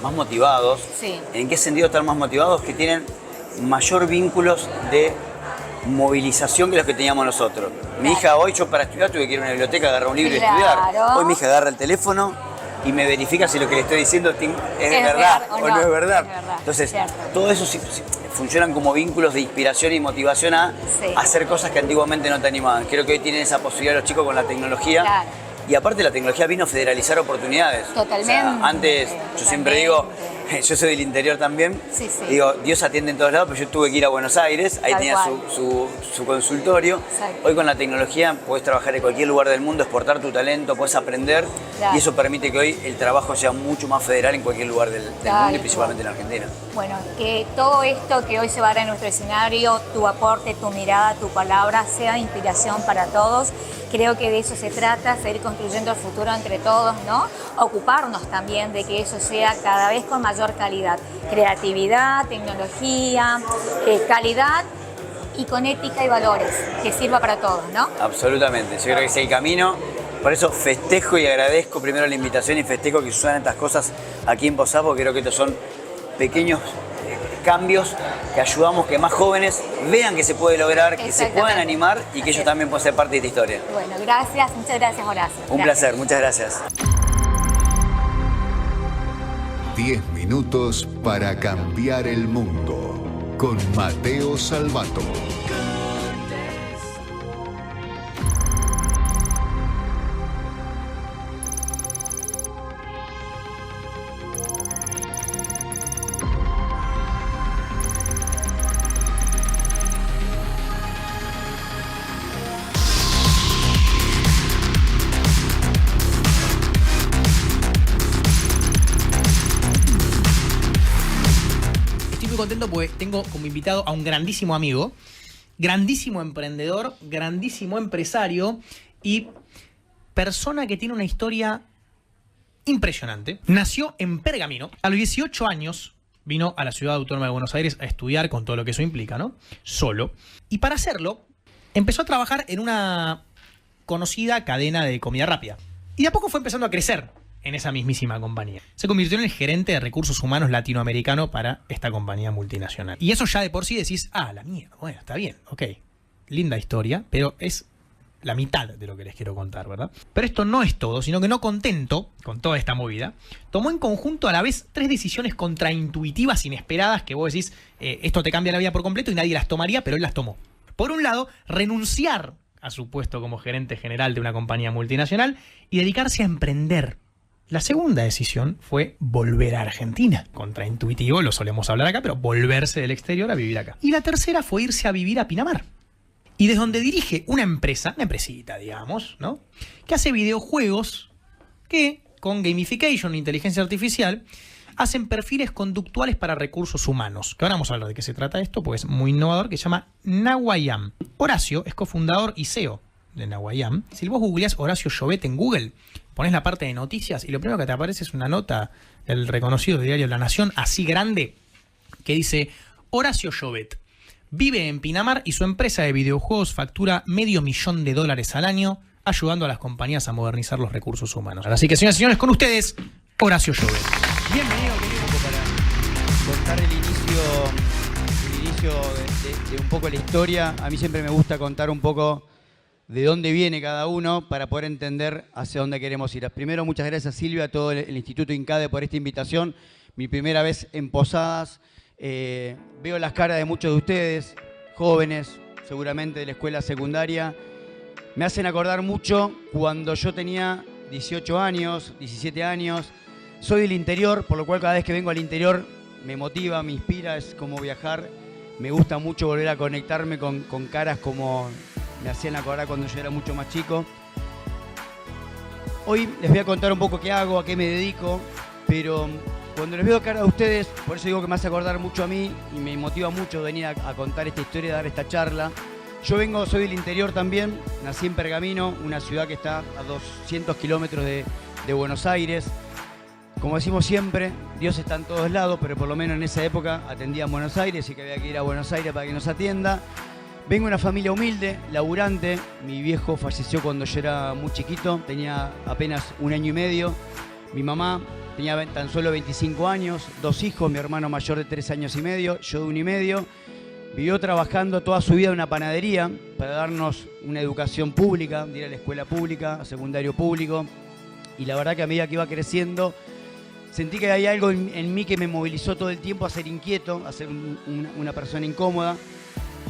más motivados. Sí. ¿En qué sentido están más motivados? Que tienen mayor vínculos de movilización que los que teníamos nosotros. Mi hija hoy, yo para estudiar tuve que ir a una biblioteca, agarrar un libro y estudiar. Hoy mi hija agarra el teléfono y me verifica si lo que le estoy diciendo es verdad o no es verdad. Entonces, todo eso funcionan como vínculos de inspiración y motivación a hacer cosas que antiguamente no te animaban. Creo que hoy tienen esa posibilidad los chicos con la tecnología. Claro. Y aparte la tecnología vino a federalizar oportunidades. Totalmente. O sea, antes, yo siempre digo, yo soy del interior también, digo, Dios atiende en todos lados, pero yo tuve que ir a Buenos Aires, ahí tenía su consultorio. Hoy con la tecnología podés trabajar en cualquier lugar del mundo, exportar tu talento, podés aprender, y eso permite que hoy el trabajo sea mucho más federal en cualquier lugar del mundo y principalmente en Argentina. Bueno, que todo esto que hoy se va a dar en nuestro escenario, tu aporte, tu mirada, tu palabra, sea de inspiración para todos. Creo que de eso se trata, seguir construyendo el futuro entre todos, ¿no? Ocuparnos también de que eso sea cada vez con mayor calidad. Creatividad, tecnología, calidad y con ética y valores, que sirva para todos, ¿no? Absolutamente, yo creo que es el camino. Por eso festejo y agradezco primero la invitación y festejo que sucedan estas cosas aquí en Posada, porque creo que estos son pequeños cambios que ayudamos que más jóvenes vean que se puede lograr, que se puedan animar y que ellos también puedan ser parte de esta historia. Bueno, gracias, muchas gracias, Horacio. Un placer, muchas gracias. 10 minutos para cambiar el mundo con Mateo Salvato. Contento porque tengo como invitado a un grandísimo amigo, grandísimo emprendedor, grandísimo empresario y persona que tiene una historia impresionante. Nació en Pergamino. A los 18 años vino a la Ciudad Autónoma de Buenos Aires a estudiar con todo lo que eso implica, ¿no? Solo. Y para hacerlo, empezó a trabajar en una conocida cadena de comida rápida. Y de a poco fue empezando a crecer en esa mismísima compañía. Se convirtió en el gerente de recursos humanos latinoamericano para esta compañía multinacional. Y eso ya de por sí decís, la mierda, bueno, está bien, ok. Linda historia, pero es la mitad de lo que les quiero contar, ¿verdad? Pero esto no es todo, sino que no contento con toda esta movida, tomó en conjunto a la vez 3 decisiones contraintuitivas, inesperadas, que vos decís, esto te cambia la vida por completo y nadie las tomaría, pero él las tomó. Por un lado, renunciar a su puesto como gerente general de una compañía multinacional y dedicarse a emprender. La segunda decisión fue volver a Argentina. Contraintuitivo, lo solemos hablar acá, pero volverse del exterior a vivir acá. Y la tercera fue irse a vivir a Pinamar. Y desde donde dirige una empresita, digamos, ¿no? Que hace videojuegos que, con gamification e inteligencia artificial, hacen perfiles conductuales para recursos humanos. Que ahora vamos a hablar de qué se trata esto, porque es muy innovador, que se llama Nawayam. Horacio es cofundador y CEO de Nawayam. Si vos googleás Horacio Llobet en Google, ponés la parte de noticias y lo primero que te aparece es una nota del reconocido diario La Nación, así grande, que dice: Horacio Llobet vive en Pinamar y su empresa de videojuegos factura $500,000 al año, ayudando a las compañías a modernizar los recursos humanos. Así que, señoras y señores, con ustedes, Horacio Llobet. Bienvenido, querido, para contar el inicio inicio de un poco la historia, a mí siempre me gusta contar un poco de dónde viene cada uno para poder entender hacia dónde queremos ir. Primero, muchas gracias Silvia, a todo el Instituto INCADE por esta invitación. Mi primera vez en Posadas. Veo las caras de muchos de ustedes, jóvenes, seguramente de la escuela secundaria. Me hacen acordar mucho cuando yo tenía 18 años, 17 años. Soy del interior, por lo cual cada vez que vengo al interior me motiva, me inspira, es como viajar. Me gusta mucho volver a conectarme con caras como me hacían acordar cuando yo era mucho más chico. Hoy les voy a contar un poco qué hago, a qué me dedico, pero cuando les veo cara a ustedes, por eso digo que me hace acordar mucho a mí y me motiva mucho venir a contar esta historia, dar esta charla. Yo soy del interior también, nací en Pergamino, una ciudad que está a 200 kilómetros de Buenos Aires. Como decimos siempre, Dios está en todos lados, pero por lo menos en esa época atendía en Buenos Aires y que había que ir a Buenos Aires para que nos atienda. Vengo de una familia humilde, laburante. Mi viejo falleció cuando yo era muy chiquito, tenía apenas 1 año y medio. Mi mamá tenía tan solo 25 años, 2 hijos, mi hermano mayor de 3 años y medio, yo de 1 y medio. Vivió trabajando toda su vida en una panadería para darnos una educación pública, de ir a la escuela pública, a secundario público. Y la verdad que a medida que iba creciendo, sentí que había algo en mí que me movilizó todo el tiempo a ser inquieto, a ser una persona incómoda.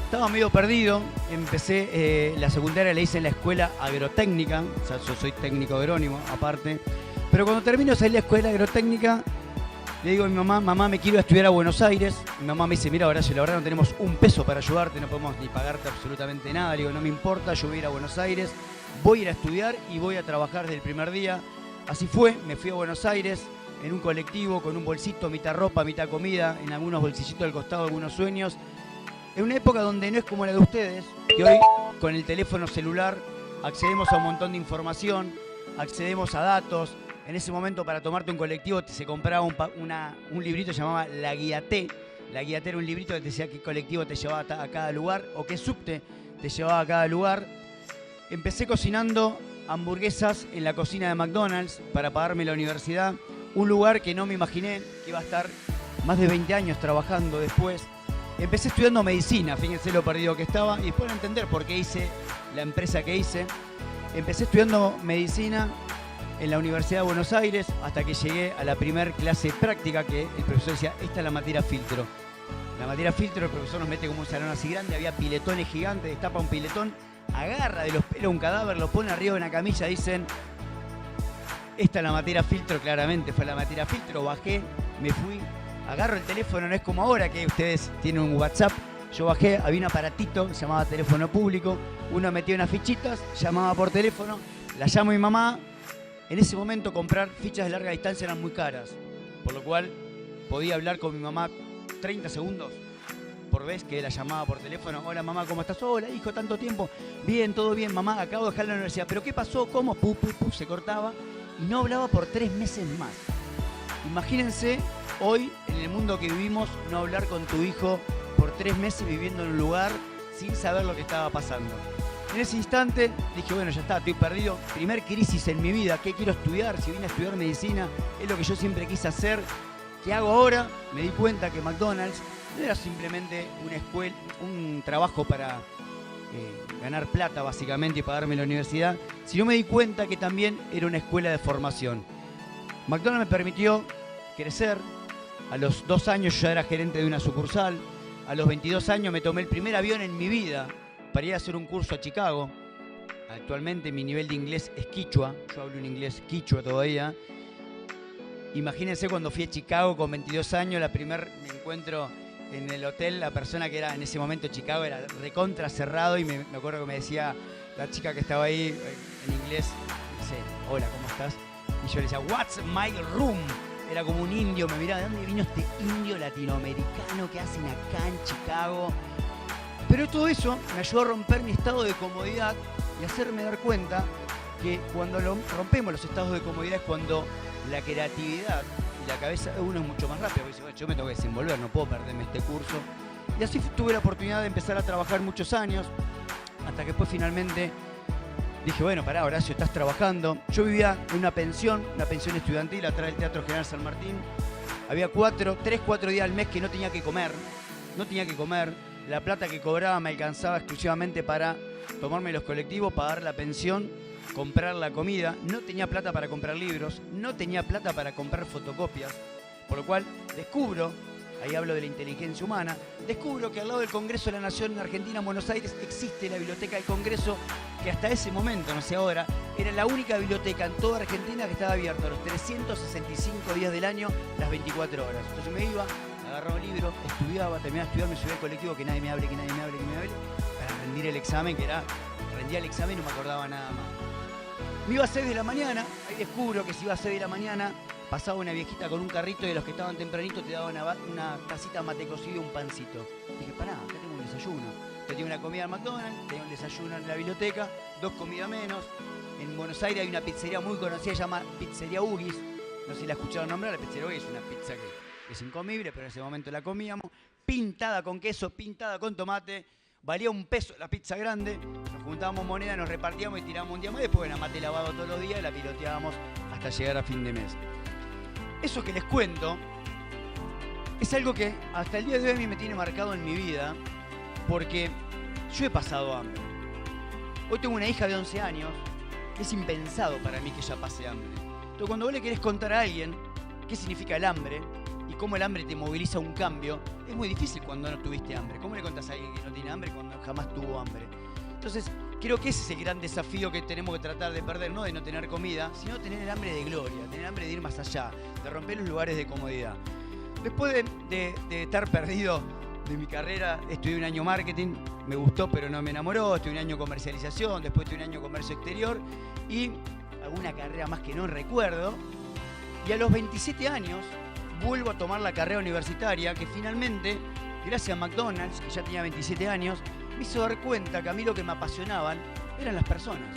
Estaba medio perdido, empecé la secundaria, la hice en la escuela agrotécnica, o sea, yo soy técnico agrónimo aparte. Pero cuando termino de salir de la escuela agrotécnica, le digo a mi mamá, mamá, me quiero estudiar a Buenos Aires. Mi mamá me dice, mira Horacio, la verdad no tenemos un peso para ayudarte, no podemos ni pagarte absolutamente nada. Le digo, no me importa, yo voy a ir a Buenos Aires, voy a ir a estudiar y voy a trabajar desde el primer día. Así fue, me fui a Buenos Aires en un colectivo con un bolsito, mitad ropa, mitad comida, en algunos bolsillitos al costado, algunos sueños. En una época donde no es como la de ustedes, que hoy con el teléfono celular accedemos a un montón de información, accedemos a datos. En ese momento para tomarte un colectivo se compraba un librito que se llamaba La Guía T. La Guía T era un librito que te decía qué colectivo te llevaba a cada lugar o qué subte te llevaba a cada lugar. Empecé cocinando hamburguesas en la cocina de McDonald's para pagarme la universidad. Un lugar que no me imaginé que iba a estar más de 20 años trabajando después. Empecé estudiando medicina, fíjense lo perdido que estaba, y después entender por qué hice la empresa que hice. Empecé estudiando medicina en la Universidad de Buenos Aires hasta que llegué a la primer clase práctica que el profesor decía, esta es la materia filtro. La materia filtro, el profesor nos mete como un salón así grande, había piletones gigantes, destapa un piletón, agarra de los pelos un cadáver, lo pone arriba de una camilla, dicen, esta es la materia filtro, claramente fue la materia filtro, bajé, me fui, agarro el teléfono, no es como ahora que ustedes tienen un WhatsApp, yo bajé, había un aparatito, se llamaba teléfono público, uno metía unas fichitas, llamaba por teléfono, la llamo a mi mamá. En ese momento comprar fichas de larga distancia eran muy caras, por lo cual podía hablar con mi mamá 30 segundos por vez que la llamaba por teléfono. Hola mamá, ¿cómo estás? Hola hijo, tanto tiempo. Bien, todo bien mamá, acabo de dejar la universidad. ¿Pero qué pasó? ¿Cómo? Se cortaba y no hablaba por 3 meses más. Imagínense hoy en el mundo que vivimos no hablar con tu hijo por 3 meses viviendo en un lugar sin saber lo que estaba pasando. En ese instante dije, bueno, ya está, estoy perdido. Primer crisis en mi vida, ¿qué quiero estudiar? Si vine a estudiar medicina, es lo que yo siempre quise hacer. ¿Qué hago ahora? Me di cuenta que McDonald's no era simplemente una escuela, un trabajo para ganar plata básicamente y pagarme la universidad, sino me di cuenta que también era una escuela de formación. McDonald's me permitió crecer. A los 2 años yo ya era gerente de una sucursal. A los 22 años me tomé el primer avión en mi vida para ir a hacer un curso a Chicago. Actualmente mi nivel de inglés es quichua, yo hablo un inglés quichua todavía. Imagínense cuando fui a Chicago con 22 años, me encuentro en el hotel, la persona que era en ese momento Chicago era recontra cerrado y me acuerdo que me decía la chica que estaba ahí en inglés, dice, hola, ¿cómo estás? Y yo le decía, what's my room? Era como un indio, me miraba, ¿de dónde vino este indio latinoamericano que hacen acá en Chicago? Pero todo eso me ayudó a romper mi estado de comodidad y hacerme dar cuenta que cuando rompemos los estados de comodidad es cuando la creatividad y la cabeza de uno es mucho más rápida. Porque dice, yo me tengo que desenvolver, no puedo perderme este curso. Y así tuve la oportunidad de empezar a trabajar muchos años, hasta que después finalmente dije, bueno, pará, Horacio, estás trabajando. Yo vivía en una pensión estudiantil atrás del Teatro General San Martín. Había 3, 4 días al mes que no tenía que comer. no tenía que comer, la plata que cobraba me alcanzaba exclusivamente para tomarme los colectivos, pagar la pensión, comprar la comida, no tenía plata para comprar libros, no tenía plata para comprar fotocopias, por lo cual descubro, ahí hablo de la inteligencia humana, descubro que al lado del Congreso de la Nación en Argentina, en Buenos Aires, existe la Biblioteca del Congreso, que hasta ese momento, no sé ahora, era la única biblioteca en toda Argentina que estaba abierta los 365 días del año, las 24 horas. Entonces me iba, agarraba un libro, estudiaba, terminaba de estudiar, me subía al colectivo, que nadie me hable, para rendir el examen, rendía el examen y no me acordaba nada más. Me iba a 6 de la mañana, ahí descubro que si iba a 6 de la mañana, pasaba una viejita con un carrito y de los que estaban tempranito te daba una tacita de mate cocido y un pancito. Dije, pará, acá tengo un desayuno. Yo tenía una comida en McDonald's, tenía un desayuno en la biblioteca, 2 comidas menos. En Buenos Aires hay una pizzería muy conocida, se llama Pizzería Ugis. No sé si la escucharon nombrar, la Pizzería Ugis es una pizza que es incomible, pero en ese momento la comíamos. Pintada con queso, pintada con tomate. Valía $1 la pizza grande. Nos juntábamos moneda, nos repartíamos y tirábamos un día más. Después era mate lavado todos los días y la piloteábamos hasta llegar a fin de mes. Eso que les cuento es algo que hasta el día de hoy a mí me tiene marcado en mi vida, porque yo he pasado hambre. Hoy tengo una hija de 11 años, es impensado para mí que ella pase hambre. Entonces cuando vos le querés contar a alguien qué significa el hambre y cómo el hambre te moviliza un cambio, es muy difícil cuando no tuviste hambre. ¿Cómo le contás a alguien que no tiene hambre cuando jamás tuvo hambre? Entonces, creo que ese es el gran desafío que tenemos que tratar de perder, no de no tener comida, sino tener el hambre de gloria, tener hambre de ir más allá, de romper los lugares de comodidad. Después de estar perdido de mi carrera, estudié un año marketing, me gustó pero no me enamoró, estudié un año comercialización, después estudié un año comercio exterior y alguna carrera más que no recuerdo. Y a los 27 años vuelvo a tomar la carrera universitaria que finalmente, gracias a McDonald's, que ya tenía 27 años, me hizo dar cuenta que a mí lo que me apasionaban eran las personas.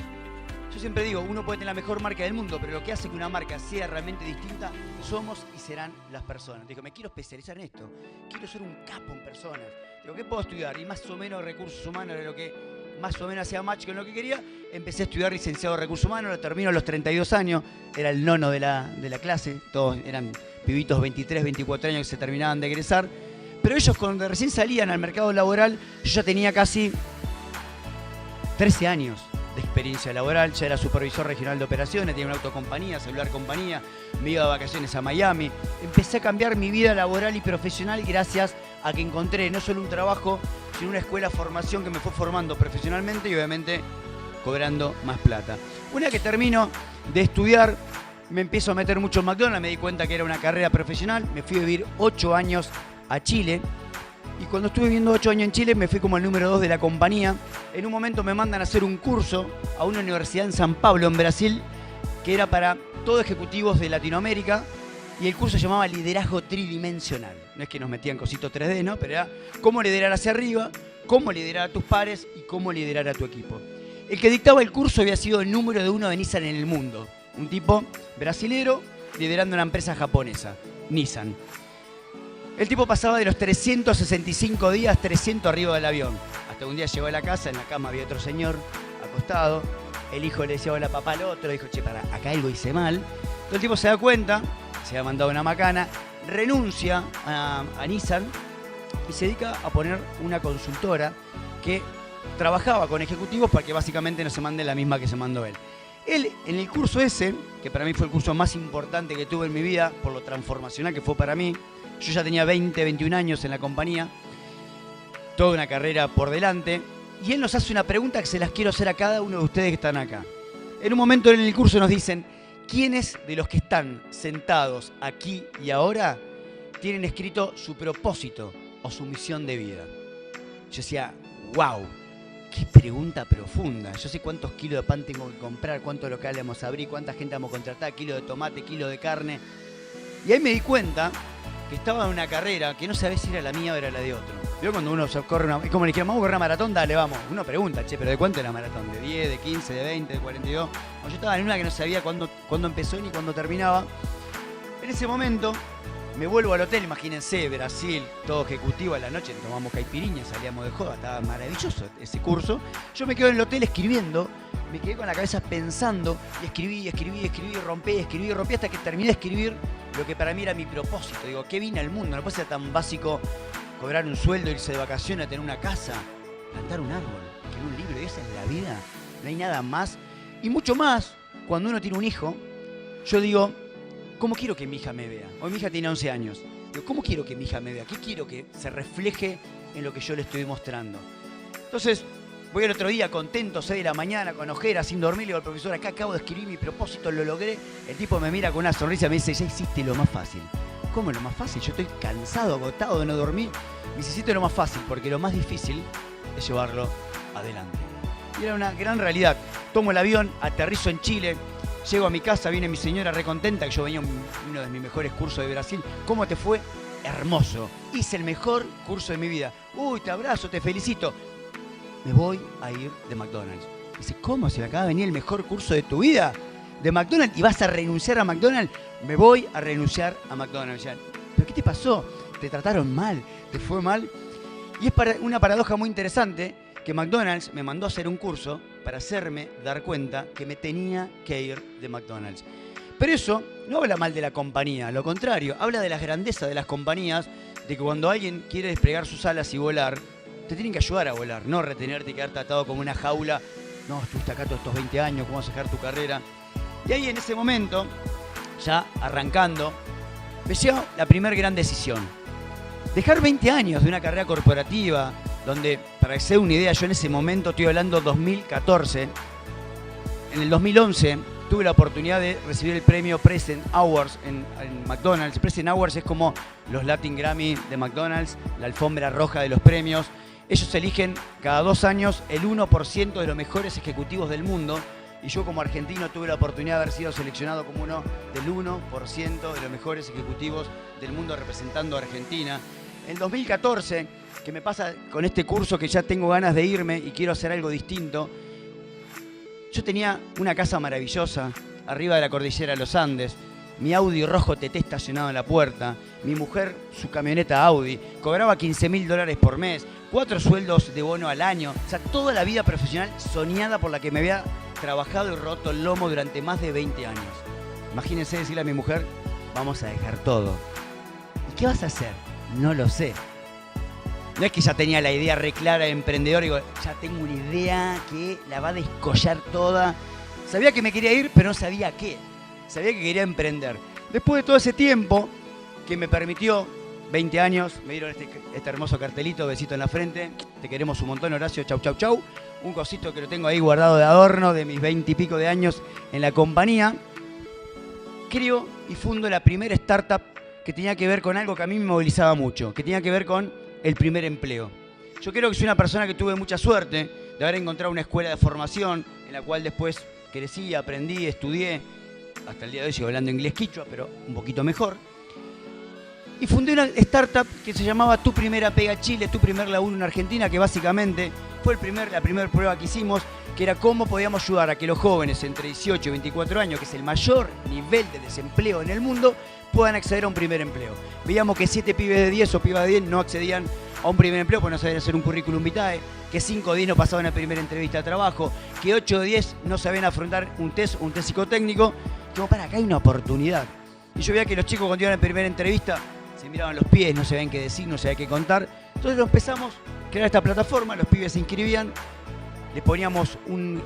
Yo siempre digo, uno puede tener la mejor marca del mundo, pero lo que hace que una marca sea realmente distinta somos y serán las personas. Digo, me quiero especializar en esto, quiero ser un capo en personas. Digo, ¿qué puedo estudiar? Y más o menos recursos humanos era lo que más o menos hacía match con lo que quería. Empecé a estudiar licenciado de recursos humanos, lo termino a los 32 años, era el nono de la clase, todos eran pibitos 23, 24 años que se terminaban de egresar. Pero ellos cuando recién salían al mercado laboral, yo ya tenía casi 13 años de experiencia laboral, ya era supervisor regional de operaciones, tenía una autocompañía, celular compañía, me iba de vacaciones a Miami. Empecé a cambiar mi vida laboral y profesional gracias a que encontré no solo un trabajo, sino una escuela de formación que me fue formando profesionalmente y obviamente cobrando más plata. Una que termino de estudiar, me empiezo a meter mucho en McDonald's, me di cuenta que era una carrera profesional, me fui a vivir 8 años a Chile, y cuando estuve viviendo 8 años en Chile me fui como el número 2 de la compañía. En un momento me mandan a hacer un curso a una universidad en San Pablo, en Brasil, que era para todos ejecutivos de Latinoamérica, y el curso se llamaba Liderazgo Tridimensional. No es que nos metían cositos 3D, ¿no? Pero era cómo liderar hacia arriba, cómo liderar a tus pares y cómo liderar a tu equipo. El que dictaba el curso había sido el número 1 de Nissan en el mundo, un tipo brasilero liderando una empresa japonesa, Nissan. El tipo pasaba de los 365 días, 300 arriba del avión. Hasta un día llegó a la casa, en la cama había otro señor acostado. El hijo le decía hola papá al otro, dijo, che, para, acá algo hice mal. Entonces el tipo se da cuenta, se había mandado una macana, renuncia a Nissan y se dedica a poner una consultora que trabajaba con ejecutivos para que básicamente no se mande la misma que se mandó él. Él, en el curso ese, que para mí fue el curso más importante que tuve en mi vida, por lo transformacional que fue para mí, yo ya tenía 20, 21 años en la compañía, toda una carrera por delante, y él nos hace una pregunta que se las quiero hacer a cada uno de ustedes que están acá. En un momento en el curso nos dicen, ¿quiénes de los que están sentados aquí y ahora tienen escrito su propósito o su misión de vida? Yo decía, wow, qué pregunta profunda. Yo sé cuántos kilos de pan tengo que comprar, cuántos locales vamos a abrir, cuánta gente vamos a contratar, kilos de tomate, kilos de carne. Y ahí me di cuenta que estaba en una carrera que no sabía si era la mía o era la de otro. Yo cuando uno corre una... Es como le dijeron, vamos a correr una maratón, dale, vamos. Uno pregunta, che, ¿pero de cuánto era la maratón? ¿De 10, de 15, de 20, de 42? Bueno, yo estaba en una que no sabía cuándo empezó ni cuándo terminaba. En ese momento me vuelvo al hotel, imagínense, Brasil, todo ejecutivo a la noche, tomamos caipirinha, salíamos de joda, estaba maravilloso ese curso. Yo me quedo en el hotel escribiendo, me quedé con la cabeza pensando, y escribí, rompí, hasta que terminé de escribir lo que para mí era mi propósito. Digo, ¿qué vine al mundo? No puede ser tan básico cobrar un sueldo, irse de vacaciones, tener una casa, plantar un árbol, escribir un libro. Y esa es la vida. No hay nada más. Y mucho más, cuando uno tiene un hijo, yo digo, ¿cómo quiero que mi hija me vea? Hoy mi hija tiene 11 años. Digo, ¿cómo quiero que mi hija me vea? ¿Qué quiero que se refleje en lo que yo le estoy mostrando? Entonces, voy el otro día contento, 6 de la mañana, con ojeras, sin dormir. Le digo al profesor, acá acabo de escribir mi propósito, lo logré. El tipo me mira con una sonrisa y me dice, ya hiciste lo más fácil. ¿Cómo lo más fácil? Yo estoy cansado, agotado de no dormir. Me dice, hiciste lo más fácil, porque lo más difícil es llevarlo adelante. Y era una gran realidad. Tomo el avión, aterrizo en Chile, llego a mi casa, viene mi señora recontenta, que yo venía uno de mis mejores cursos de Brasil. ¿Cómo te fue? Hermoso. Hice el mejor curso de mi vida. Uy, te abrazo, te felicito. Me voy a ir de McDonald's. Dice, ¿cómo? ¿Se me acaba de venir el mejor curso de tu vida? ¿De McDonald's? ¿Y vas a renunciar a McDonald's? Me voy a renunciar a McDonald's. ¿Pero qué te pasó? ¿Te trataron mal? ¿Te fue mal? Y es una paradoja muy interesante que McDonald's me mandó a hacer un curso para hacerme dar cuenta que me tenía que ir de McDonald's. Pero eso no habla mal de la compañía, lo contrario, habla de las grandezas de las compañías, de que cuando alguien quiere desplegar sus alas y volar, te tienen que ayudar a volar, no retenerte y quedarte atado como una jaula. No, estuviste acá todos estos 20 años, ¿cómo vas a dejar tu carrera? Y ahí en ese momento, ya arrancando, me llegó la primera gran decisión. Dejar 20 años de una carrera corporativa, donde, para que se dé una idea, yo en ese momento, estoy hablando 2014, en el 2011 tuve la oportunidad de recibir el premio Present Awards en McDonald's. Present Awards es como los Latin Grammy de McDonald's, la alfombra roja de los premios. Ellos eligen cada 2 años el 1% de los mejores ejecutivos del mundo. Y yo como argentino tuve la oportunidad de haber sido seleccionado como uno del 1% de los mejores ejecutivos del mundo representando a Argentina. En 2014, que me pasa con este curso que ya tengo ganas de irme y quiero hacer algo distinto, yo tenía una casa maravillosa arriba de la cordillera de los Andes, mi Audi rojo TT estacionado en la puerta, mi mujer su camioneta Audi, cobraba $15.000 por mes, 4 sueldos de bono al año, o sea, toda la vida profesional soñada por la que me había trabajado y roto el lomo durante más de 20 años. Imagínense decirle a mi mujer, vamos a dejar todo. ¿Y qué vas a hacer? No lo sé. No es que ya tenía la idea re clara de emprendedor, digo, ya tengo una idea que la va a descollar toda. Sabía que me quería ir, pero no sabía qué. Sabía que quería emprender. Después de todo ese tiempo que me permitió, 20 años, me dieron este hermoso cartelito, besito en la frente, te queremos un montón, Horacio, chau, chau, chau. Un cosito que lo tengo ahí guardado de adorno de mis 20 y pico de años en la compañía. Creo y fundo la primera startup que tenía que ver con algo que a mí me movilizaba mucho, que tenía que ver con el primer empleo. Yo creo que soy una persona que tuve mucha suerte de haber encontrado una escuela de formación en la cual después crecí, aprendí, estudié. Hasta el día de hoy sigo hablando inglés quichua, pero un poquito mejor. Y fundé una startup que se llamaba Tu Primera Pega Chile, Tu Primer Laburo en Argentina, que básicamente fue la primera prueba que hicimos, que era cómo podíamos ayudar a que los jóvenes entre 18 y 24 años, que es el mayor nivel de desempleo en el mundo, puedan acceder a un primer empleo. Veíamos que 7 pibes de 10 o pibas de 10 no accedían a un primer empleo porque no sabían hacer un currículum vitae, que 5 de 10 no pasaban la primera entrevista de trabajo, que 8 de 10 no sabían afrontar un test psicotécnico. Como para acá hay una oportunidad. Y yo veía que los chicos cuando iban a la primera entrevista se miraban los pies, no sabían qué decir, no sabían qué contar. Entonces lo empezamos a crear esta plataforma, los pibes se inscribían, le poníamos un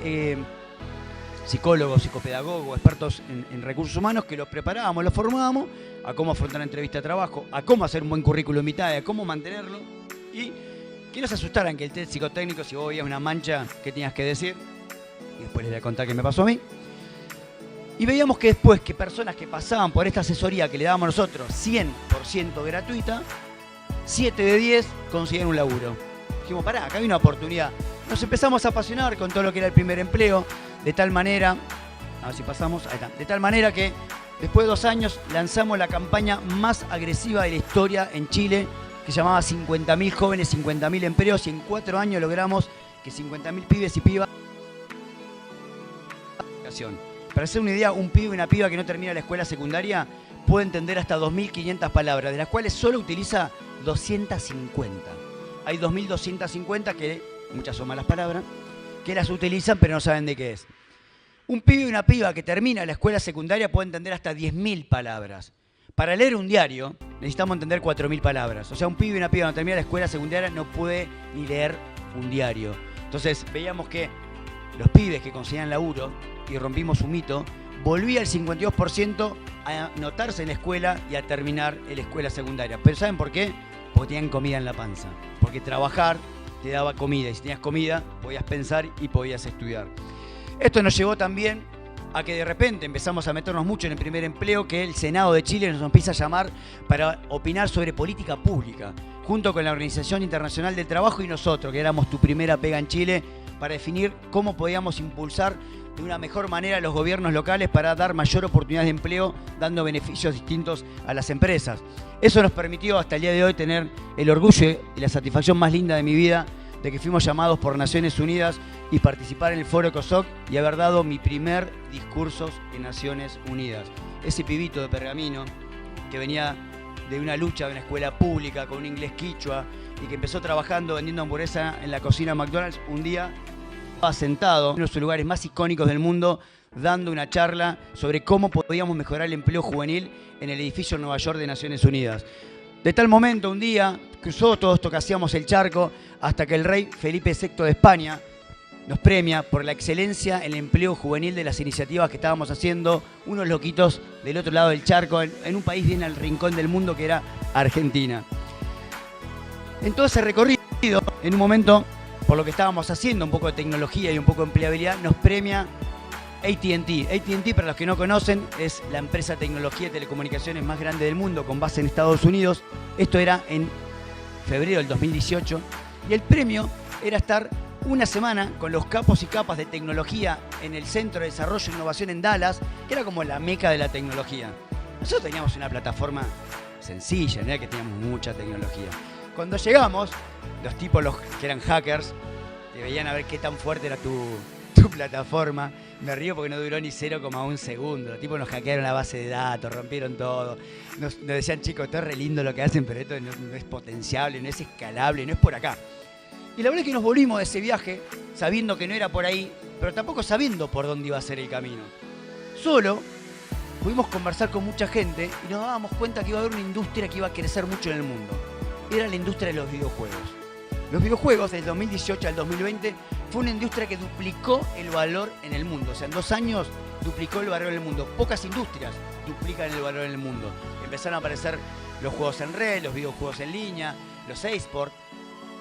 psicólogo, psicopedagogo, expertos en recursos humanos que los preparábamos, los formábamos a cómo afrontar una entrevista de trabajo, a cómo hacer un buen currículum vitae, a cómo mantenerlo y que no se asustaran que el test psicotécnico, si vos veías una mancha, ¿qué tenías que decir? Y después les voy a contar qué me pasó a mí. Y veíamos que después que personas que pasaban por esta asesoría que le dábamos nosotros 100% gratuita, 7 de 10 conseguían un laburo. Dijimos, pará, acá hay una oportunidad. Nos empezamos a apasionar con todo lo que era el primer empleo, de tal manera, a ver si pasamos, ahí está, de tal manera que después de 2 años lanzamos la campaña más agresiva de la historia en Chile, que se llamaba 50.000 jóvenes, 50.000 empleos, y en 4 años logramos que 50.000 pibes y pibas. Para hacer una idea, un pibe y una piba que no termina la escuela secundaria puede entender hasta 2.500 palabras, de las cuales solo utiliza 250. Hay 2.250 que, muchas son malas palabras, que las utilizan pero no saben de qué es. Un pibe y una piba que termina la escuela secundaria puede entender hasta 10.000 palabras. Para leer un diario necesitamos entender 4.000 palabras. O sea, un pibe y una piba cuando termina la escuela secundaria no puede ni leer un diario. Entonces veíamos que los pibes que conseguían laburo, y rompimos un mito, volvía el 52% a anotarse en la escuela y a terminar en la escuela secundaria. Pero ¿saben por qué? Porque tenían comida en la panza. Porque trabajar te daba comida, y si tenías comida podías pensar y podías estudiar. Esto nos llevó también a que de repente empezamos a meternos mucho en el primer empleo, que el Senado de Chile nos empieza a llamar para opinar sobre política pública, junto con la Organización Internacional del Trabajo y nosotros, que éramos Tu Primera Pega en Chile, para definir cómo podíamos impulsar de una mejor manera a los gobiernos locales para dar mayor oportunidad de empleo, dando beneficios distintos a las empresas. Eso nos permitió hasta el día de hoy tener el orgullo y la satisfacción más linda de mi vida de que fuimos llamados por Naciones Unidas y participar en el Foro ECOSOC y haber dado mi primer discurso en Naciones Unidas. Ese pibito de Pergamino que venía de una lucha de una escuela pública con un inglés quichua y que empezó trabajando vendiendo hamburguesa en la cocina de McDonald's, un día estaba sentado en uno de los lugares más icónicos del mundo dando una charla sobre cómo podíamos mejorar el empleo juvenil en el edificio en Nueva York de Naciones Unidas. De tal momento, un día, cruzó todo esto que hacíamos el charco hasta que el rey Felipe VI de España nos premia por la excelencia en el empleo juvenil de las iniciativas que estábamos haciendo unos loquitos del otro lado del charco, en un país bien al rincón del mundo que era Argentina. En todo ese recorrido, en un momento, por lo que estábamos haciendo, un poco de tecnología y un poco de empleabilidad, nos premia AT&T. AT&T, para los que no conocen, es la empresa de tecnología y telecomunicaciones más grande del mundo, con base en Estados Unidos. Esto era en febrero del 2018. Y el premio era estar una semana con los capos y capas de tecnología en el Centro de Desarrollo e Innovación en Dallas, que era como la meca de la tecnología. Nosotros teníamos una plataforma sencilla, no era que teníamos mucha tecnología. Cuando llegamos, los tipos que eran hackers, te veían a ver qué tan fuerte era tu plataforma. Me río porque no duró ni 0,1 segundo. Los tipos nos hackearon la base de datos, rompieron todo. Nos decían, chicos, esto es re lindo lo que hacen, pero esto no es potenciable, no es escalable, no es por acá. Y la verdad es que nos volvimos de ese viaje sabiendo que no era por ahí, pero tampoco sabiendo por dónde iba a ser el camino. Solo pudimos conversar con mucha gente y nos dábamos cuenta que iba a haber una industria que iba a crecer mucho en el mundo. Era la industria de los videojuegos. Los videojuegos, del 2018 al 2020, fue una industria que duplicó el valor en el mundo. O sea, en 2 años duplicó el valor en el mundo. Pocas industrias duplican el valor en el mundo. Empezaron a aparecer los juegos en red, los videojuegos en línea, los eSports.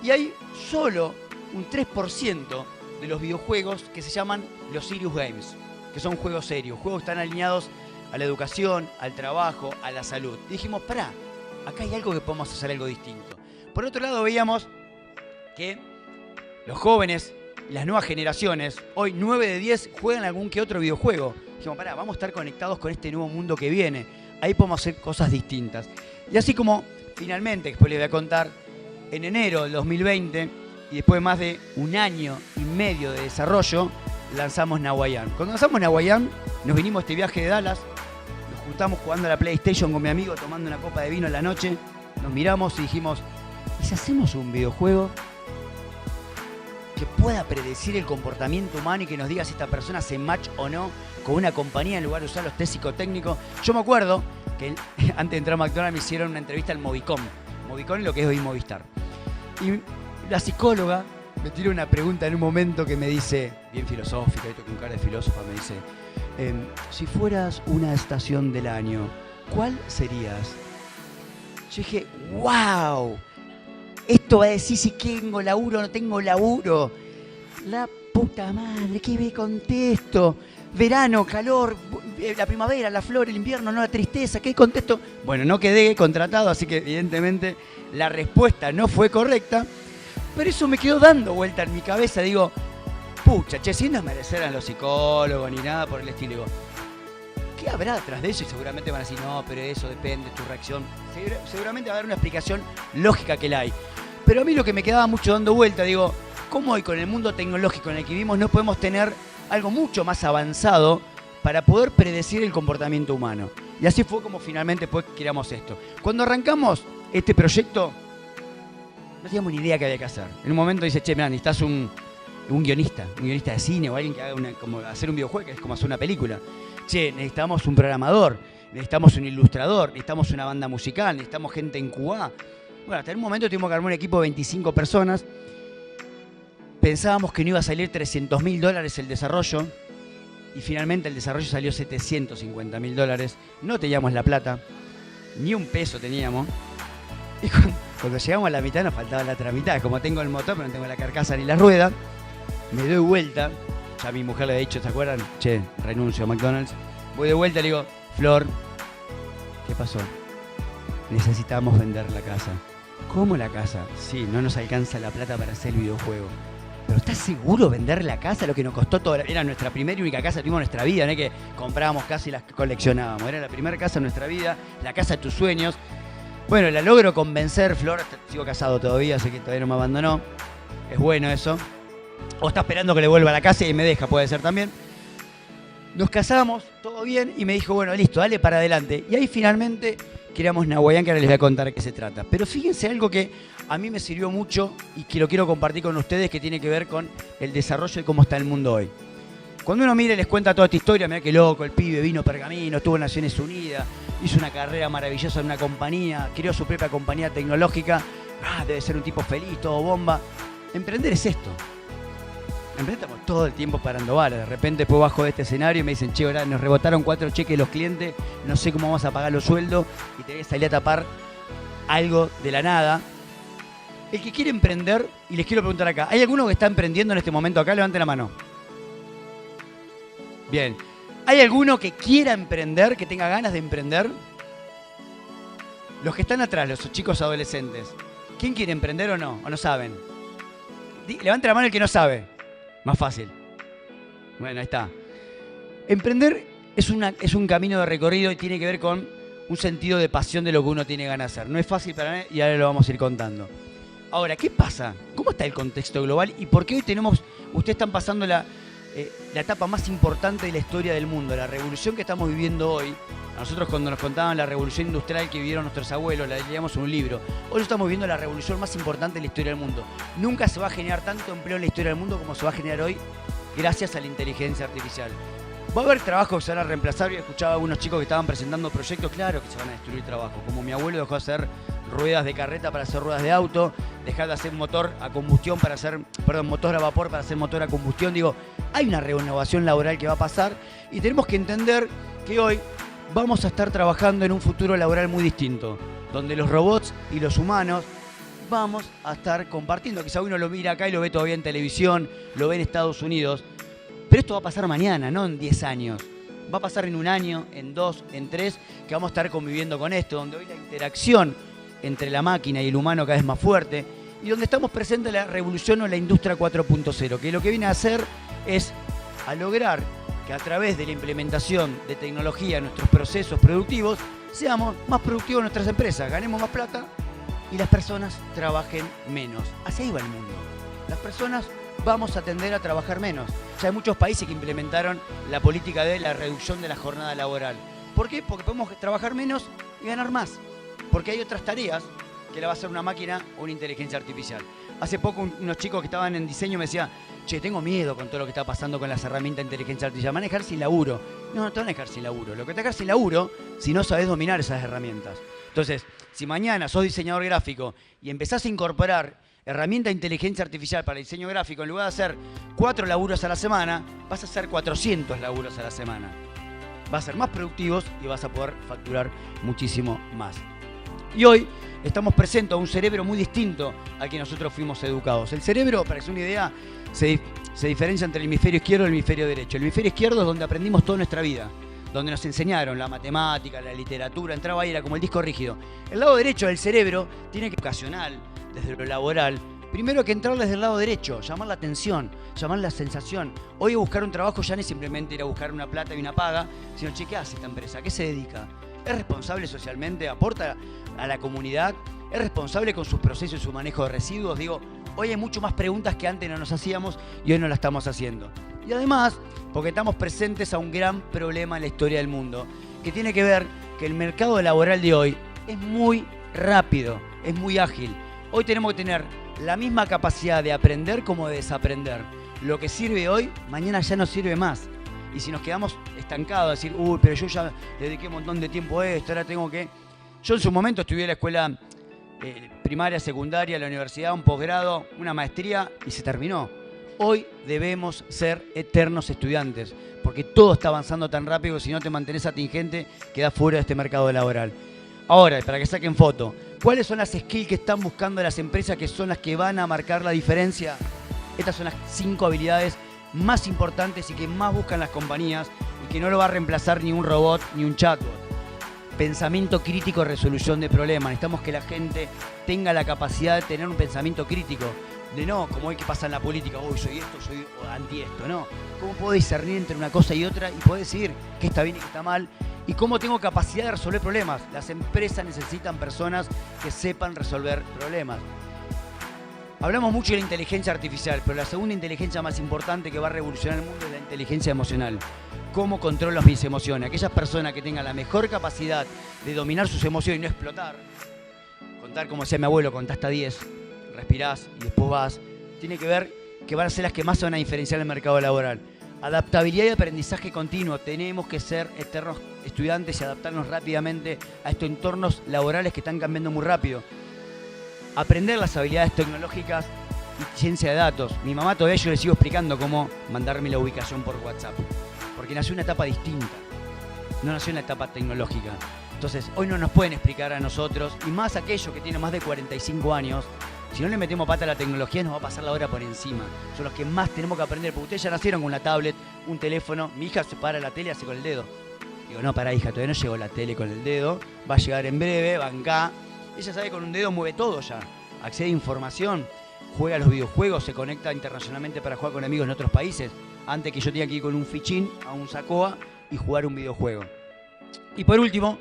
Y hay solo un 3% de los videojuegos que se llaman los Serious Games, que son juegos serios, juegos que están alineados a la educación, al trabajo, a la salud. Y dijimos, pará, acá hay algo que podemos hacer algo distinto. Por otro lado, veíamos que los jóvenes, las nuevas generaciones, hoy 9 de 10 juegan algún que otro videojuego. Dijimos, pará, vamos a estar conectados con este nuevo mundo que viene. Ahí podemos hacer cosas distintas. Y así como, finalmente, después les voy a contar, en enero del 2020, y después de más de 1 año y medio de desarrollo, lanzamos Nahuayán. Cuando lanzamos Nahuayán, nos vinimos a este viaje de Dallas, nos juntamos jugando a la PlayStation con mi amigo, tomando una copa de vino en la noche, nos miramos y dijimos, ¿y si hacemos un videojuego que pueda predecir el comportamiento humano y que nos diga si esta persona se match o no con una compañía en lugar de usar los test psicotécnicos? Yo me acuerdo que antes de entrar a McDonald's me hicieron una entrevista al Movicom. Movicom es lo que es hoy Movistar. Y la psicóloga me tiró una pregunta en un momento que me dice, bien filosófica, esto con cara de filósofa, me dice, si fueras una estación del año, ¿cuál serías? Yo dije, wow, esto va a decir si tengo laburo o no tengo laburo. La puta madre, ¿qué me contesto? Verano, calor, la primavera, la flor, el invierno, no la tristeza, ¿qué contesto? Bueno, no quedé contratado, así que evidentemente la respuesta no fue correcta, pero eso me quedó dando vuelta en mi cabeza. Digo, pucha, che, sin desmerecer a los psicólogos ni nada por el estilo. Digo, ¿qué habrá detrás de eso? Y seguramente van a decir, no, pero eso depende de tu reacción. Seguramente va a haber una explicación lógica que la hay. Pero a mí lo que me quedaba mucho dando vuelta, digo, ¿cómo hoy con el mundo tecnológico en el que vivimos no podemos tener algo mucho más avanzado para poder predecir el comportamiento humano? Y así fue como finalmente pues creamos esto. Cuando arrancamos este proyecto, no teníamos ni idea qué había que hacer. En un momento dice, che, mirá, necesitas un guionista de cine o alguien que haga como hacer un videojuego, que es como hacer una película. Che, necesitamos un programador. necesitamos un ilustrador, necesitamos una banda musical, necesitamos gente en QA. Bueno, hasta en un momento tuvimos que armar un equipo de 25 personas. Pensábamos que no iba a salir $300.000 el desarrollo y finalmente el desarrollo salió $750.000. No teníamos la plata, ni un peso teníamos. Y cuando llegamos a la mitad nos faltaba la otra mitad. Como tengo el motor, pero no tengo la carcasa ni la rueda, me doy vuelta. Ya mi mujer le había dicho, ¿se acuerdan? Che, renuncio a McDonald's. Voy de vuelta y le digo, Flor, ¿qué pasó? Necesitamos vender la casa. ¿Cómo la casa? Sí, no nos alcanza la plata para hacer el videojuego. ¿Pero estás seguro vender la casa? Lo que nos costó toda era nuestra primera y única casa que tuvimos en nuestra vida, no es que comprábamos casa y las coleccionábamos. Era la primera casa en nuestra vida, la casa de tus sueños. Bueno, la logro convencer, Flor, sigo casado todavía, así que todavía no me abandonó. Es bueno eso. O está esperando que le vuelva a la casa y me deja, puede ser también. Nos casamos, todo bien, y me dijo, bueno, listo, dale para adelante. Y ahí finalmente creamos Nahuayán, que ahora les voy a contar de qué se trata. Pero fíjense algo que a mí me sirvió mucho y que lo quiero compartir con ustedes, que tiene que ver con el desarrollo y cómo está el mundo hoy. Cuando uno mira y les cuenta toda esta historia, mirá qué loco, el pibe vino Pergamino, estuvo en Naciones Unidas, hizo una carrera maravillosa en una compañía, creó su propia compañía tecnológica, debe ser un tipo feliz, todo bomba. Emprender es esto. Estamos todo el tiempo parando balas. De repente después bajo de este escenario y me dicen, che, ahora nos rebotaron 4 cheques los clientes, no sé cómo vamos a pagar los sueldos y tenés que salir a tapar algo de la nada. El que quiere emprender, y les quiero preguntar acá, ¿hay alguno que está emprendiendo en este momento acá? Levanten la mano. Bien. ¿Hay alguno que quiera emprender, que tenga ganas de emprender? Los que están atrás, los chicos adolescentes, ¿quién quiere emprender o no? ¿O no saben? Levanten la mano el que no sabe. Más fácil. Bueno, ahí está. Emprender es un camino de recorrido y tiene que ver con un sentido de pasión de lo que uno tiene ganas de hacer. No es fácil para mí y ahora lo vamos a ir contando. Ahora, ¿qué pasa? ¿Cómo está el contexto global? ¿Y por qué hoy ustedes están pasando la etapa más importante de la historia del mundo, la revolución que estamos viviendo hoy? A nosotros cuando nos contaban la revolución industrial que vivieron nuestros abuelos, la leíamos en un libro. Hoy estamos viviendo la revolución más importante de la historia del mundo. Nunca se va a generar tanto empleo en la historia del mundo como se va a generar hoy gracias a la inteligencia artificial. Va a haber trabajos que se van a reemplazar. Yo escuchaba a algunos chicos que estaban presentando proyectos, claro que se van a destruir trabajos. Como mi abuelo dejó de hacer ruedas de carreta para hacer ruedas de auto, dejar de hacer motor a combustión para hacer, motor a vapor para hacer motor a combustión. Digo, hay una renovación laboral que va a pasar y tenemos que entender que hoy vamos a estar trabajando en un futuro laboral muy distinto, donde los robots y los humanos vamos a estar compartiendo. Quizá uno lo mira acá y lo ve todavía en televisión, lo ve en Estados Unidos, pero esto va a pasar mañana, no en 10 años. Va a pasar en 1 año, en 2, en 3, que vamos a estar conviviendo con esto, donde hoy la interacción entre la máquina y el humano cada vez más fuerte, y donde estamos presentes la revolución o la industria 4.0, que lo que viene a hacer es a lograr que a través de la implementación de tecnología en nuestros procesos productivos seamos más productivos en nuestras empresas, ganemos más plata y las personas trabajen menos. Así va el mundo. Las personas vamos a tender a trabajar menos. Ya hay muchos países que implementaron la política de la reducción de la jornada laboral. ¿Por qué? Porque podemos trabajar menos y ganar más. Porque hay otras tareas que la va a hacer una máquina o una inteligencia artificial. Hace poco unos chicos que estaban en diseño me decían, che, tengo miedo con todo lo que está pasando con las herramientas de inteligencia artificial. Me van a dejar sin laburo. No te van a dejar sin laburo. Lo que te va a dejar sin laburo si no sabes dominar esas herramientas. Entonces, si mañana sos diseñador gráfico y empezás a incorporar herramienta de inteligencia artificial para el diseño gráfico, en lugar de hacer 4 laburos a la semana, vas a hacer 400 laburos a la semana. Vas a ser más productivos y vas a poder facturar muchísimo más. Y hoy estamos presentes a un cerebro muy distinto al que nosotros fuimos educados. El cerebro, para que se una idea, se diferencia entre el hemisferio izquierdo y el hemisferio derecho. El hemisferio izquierdo es donde aprendimos toda nuestra vida, donde nos enseñaron la matemática, la literatura, entraba ahí, era como el disco rígido. El lado derecho del cerebro tiene que ocasional, desde lo laboral, primero hay que entrar desde el lado derecho, llamar la atención, llamar la sensación. Hoy buscar un trabajo ya no es simplemente ir a buscar una plata y una paga, sino, che, ¿qué hace esta empresa? ¿A qué se dedica? ¿Es responsable socialmente? ¿Aporta a la comunidad? ¿Es responsable con sus procesos y su manejo de residuos? Digo, hoy hay mucho más preguntas que antes no nos hacíamos y hoy no las estamos haciendo. Y además, porque estamos presentes a un gran problema en la historia del mundo, que tiene que ver que el mercado laboral de hoy es muy rápido, es muy ágil. Hoy tenemos que tener la misma capacidad de aprender como de desaprender. Lo que sirve hoy, mañana ya no sirve más. Y si nos quedamos estancados, decir, uy, pero yo ya le dediqué un montón de tiempo a esto, ahora tengo que... Yo en su momento estudié en la escuela primaria, secundaria, la universidad, un posgrado, una maestría y se terminó. Hoy debemos ser eternos estudiantes, porque todo está avanzando tan rápido que si no te mantenés atingente, quedás fuera de este mercado laboral. Ahora, para que saquen foto, ¿cuáles son las skills que están buscando las empresas que son las que van a marcar la diferencia? Estas son las 5 habilidades más importantes y que más buscan las compañías y que no lo va a reemplazar ni un robot ni un chatbot. Pensamiento crítico, resolución de problemas. Necesitamos que la gente tenga la capacidad de tener un pensamiento crítico. De no, como hay que pasa en la política, hoy soy esto, soy anti esto, no. ¿Cómo puedo discernir entre una cosa y otra y poder decidir qué está bien y qué está mal? Y cómo tengo capacidad de resolver problemas. Las empresas necesitan personas que sepan resolver problemas. Hablamos mucho de la inteligencia artificial, pero la segunda inteligencia más importante que va a revolucionar el mundo es la inteligencia emocional. ¿Cómo controlo mis emociones? Aquellas personas que tengan la mejor capacidad de dominar sus emociones y no explotar, contar como decía mi abuelo, contá hasta 10, respirás y después vas, tiene que ver que van a ser las que más se van a diferenciar en el mercado laboral. Adaptabilidad y aprendizaje continuo. Tenemos que ser eternos estudiantes y adaptarnos rápidamente a estos entornos laborales que están cambiando muy rápido. Aprender las habilidades tecnológicas y ciencia de datos. Mi mamá todavía yo le sigo explicando cómo mandarme la ubicación por WhatsApp. Porque nació en una etapa distinta. No nació en la etapa tecnológica. Entonces, hoy no nos pueden explicar a nosotros, y más aquellos que tienen más de 45 años, si no le metemos pata a la tecnología nos va a pasar la hora por encima. Son los que más tenemos que aprender, porque ustedes ya nacieron con una tablet, un teléfono. Mi hija se para la tele y hace con el dedo. Digo, no, pará hija, todavía no llegó la tele con el dedo. Va a llegar en breve, bancá. Ella sabe que con un dedo mueve todo ya. Accede a información, juega a los videojuegos, se conecta internacionalmente para jugar con amigos en otros países. Antes que yo tenía que ir con un fichín a un Sacoa y jugar un videojuego. Y por último,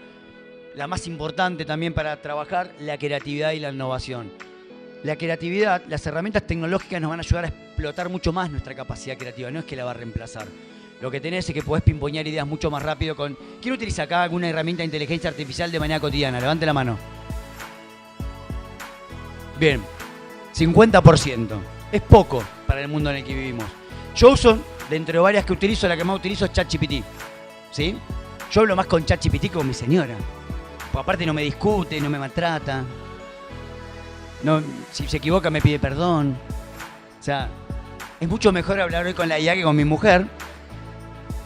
la más importante también para trabajar, la creatividad y la innovación. La creatividad, las herramientas tecnológicas nos van a ayudar a explotar mucho más nuestra capacidad creativa, no es que la va a reemplazar. Lo que tenés es que podés pimpoñar ideas mucho más rápido con... ¿Quién utiliza acá alguna herramienta de inteligencia artificial de manera cotidiana? Levante la mano. Bien, 50%. Es poco para el mundo en el que vivimos. Yo uso, dentro de varias que utilizo, la que más utilizo es ChatGPT. ¿Sí? Yo hablo más con ChatGPT que con mi señora. Porque aparte no me discute, no me maltrata. No, si se equivoca me pide perdón. O sea, es mucho mejor hablar hoy con la IA que con mi mujer.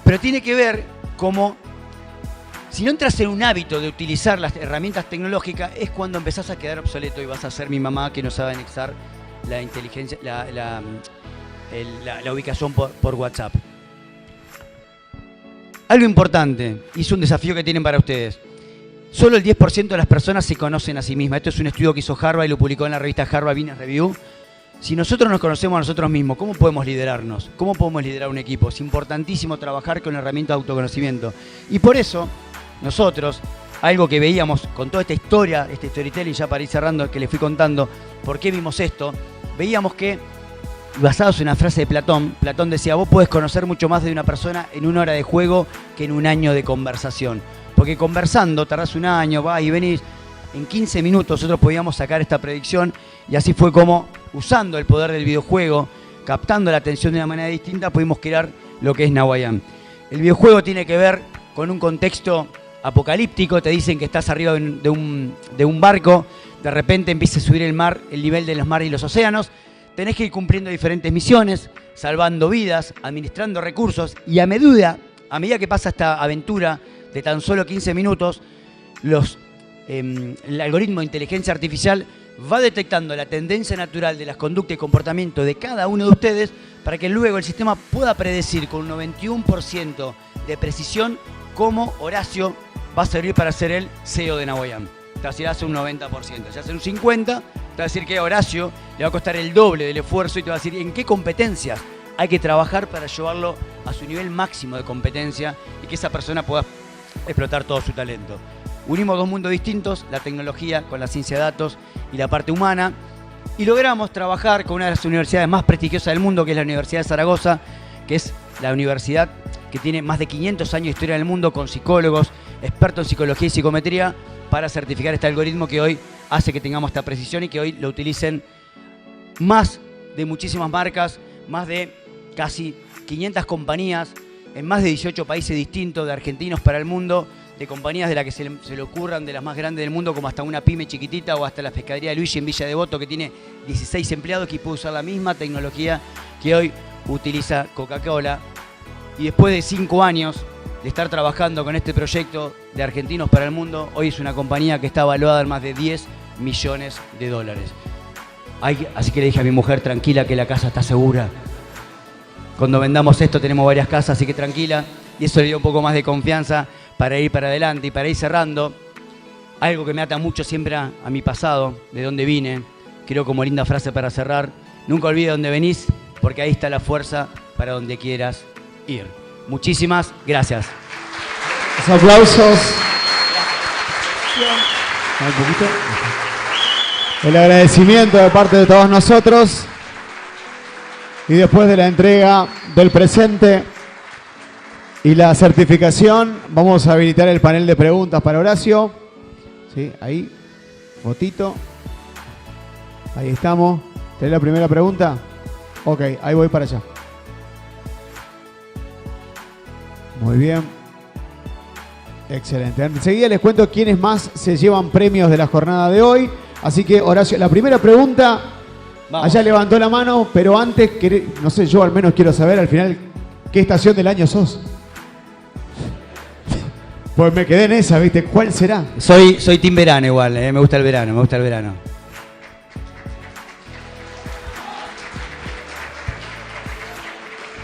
Pero tiene que ver como... Si no entras en un hábito de utilizar las herramientas tecnológicas, es cuando empezás a quedar obsoleto y vas a ser mi mamá que no sabe anexar la inteligencia, la ubicación por WhatsApp. Algo importante, y es un desafío que tienen para ustedes. Solo el 10% de las personas se conocen a sí mismas. Esto es un estudio que hizo Harvard y lo publicó en la revista Harvard Business Review. Si nosotros nos conocemos a nosotros mismos, ¿cómo podemos liderarnos? ¿Cómo podemos liderar un equipo? Es importantísimo trabajar con herramientas de autoconocimiento. Y por eso, nosotros, algo que veíamos con toda esta historia, este storytelling, ya para ir cerrando, que les fui contando por qué vimos esto, veíamos que, basados en una frase de Platón decía, vos podés conocer mucho más de una persona en 1 hora de juego que en 1 año de conversación. Porque conversando tardás 1 año, vas y venís, en 15 minutos nosotros podíamos sacar esta predicción y así fue como, usando el poder del videojuego, captando la atención de una manera distinta, pudimos crear lo que es Nawayam. El videojuego tiene que ver con un contexto apocalíptico, te dicen que estás arriba de un barco, de repente empieza a subir el mar, el nivel de los mares y los océanos, tenés que ir cumpliendo diferentes misiones, salvando vidas, administrando recursos, y a medida que pasa esta aventura de tan solo 15 minutos, el algoritmo de inteligencia artificial va detectando la tendencia natural de las conductas y comportamientos de cada uno de ustedes para que luego el sistema pueda predecir con un 91% de precisión cómo Horacio va a servir para ser el CEO de Nawayam. Te va a decir, hace un 90%, si hace un 50%, te va a decir que a Horacio le va a costar el doble del esfuerzo y te va a decir en qué competencias hay que trabajar para llevarlo a su nivel máximo de competencia y que esa persona pueda explotar todo su talento. Unimos 2 mundos distintos, la tecnología con la ciencia de datos y la parte humana, y logramos trabajar con una de las universidades más prestigiosas del mundo, que es la Universidad de Zaragoza, que es la universidad que tiene más de 500 años de historia en el mundo, con psicólogos, expertos en psicología y psicometría, para certificar este algoritmo que hoy hace que tengamos esta precisión y que hoy lo utilicen más de muchísimas marcas, más de casi 500 compañías en más de 18 países distintos, de argentinos para el mundo, de compañías de las que se le ocurran, de las más grandes del mundo, como hasta una pyme chiquitita o hasta la pescadería de Luigi en Villa Devoto, que tiene 16 empleados, que puede usar la misma tecnología que hoy utiliza Coca-Cola. Y después de 5 años de estar trabajando con este proyecto de Argentinos para el Mundo, hoy es una compañía que está valuada en más de 10 millones de dólares. Así que le dije a mi mujer, tranquila, que la casa está segura. Cuando vendamos esto tenemos varias casas, así que tranquila. Y eso le dio un poco más de confianza para ir para adelante y para ir cerrando. Algo que me ata mucho siempre a mi pasado, de dónde vine. Creo como linda frase para cerrar. Nunca olvides dónde venís, porque ahí está la fuerza para donde quieras ir. Muchísimas gracias. Los aplausos. Un poquito. El agradecimiento de parte de todos nosotros. Y después de la entrega del presente y la certificación, vamos a habilitar el panel de preguntas para Horacio. Sí, ahí, fotito. Ahí estamos. ¿Tenés la primera pregunta? Ok, ahí voy para allá. Muy bien. Excelente. Enseguida les cuento quiénes más se llevan premios de la jornada de hoy. Así que, Horacio, la primera pregunta, vamos. Allá levantó la mano, pero antes, no sé, yo al menos quiero saber al final qué estación del año sos. Pues me quedé en esa, ¿viste? ¿Cuál será? Soy team verano igual, me gusta el verano, me gusta el verano.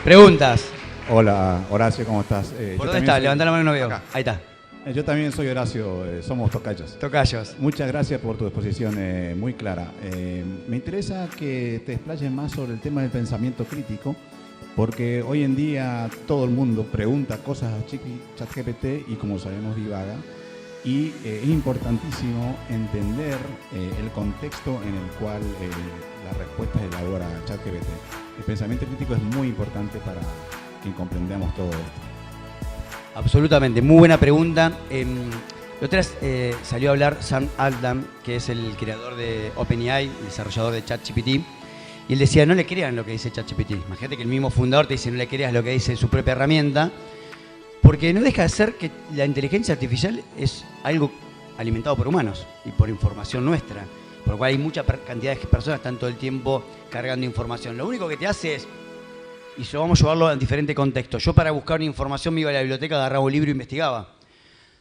Preguntas. Hola, Horacio, ¿cómo estás? ¿Por dónde estás? Levanta la mano y no veo. Acá. Ahí está. Yo también soy Horacio, somos tocayos. Tocayos. Muchas gracias por tu exposición muy clara. Me interesa que te explayes más sobre el tema del pensamiento crítico, porque hoy en día todo el mundo pregunta cosas a ChatGPT y, como sabemos, divaga. Y es importantísimo entender el contexto en el cual las respuestas elabora ChatGPT. El pensamiento crítico es muy importante para que comprendamos todo esto. Absolutamente, muy buena pregunta. La otra vez salió a hablar Sam Altman, que es el creador de OpenAI, el desarrollador de ChatGPT, y él decía, no le crean lo que dice ChatGPT. Imagínate que el mismo fundador te dice, no le creas lo que dice su propia herramienta, porque no deja de ser que la inteligencia artificial es algo alimentado por humanos y por información nuestra, por lo cual hay mucha cantidad de personas que están todo el tiempo cargando información. Lo único que te hace es, y vamos a llevarlo en diferentes contextos. Yo, para buscar una información, me iba a la biblioteca, agarraba un libro e investigaba.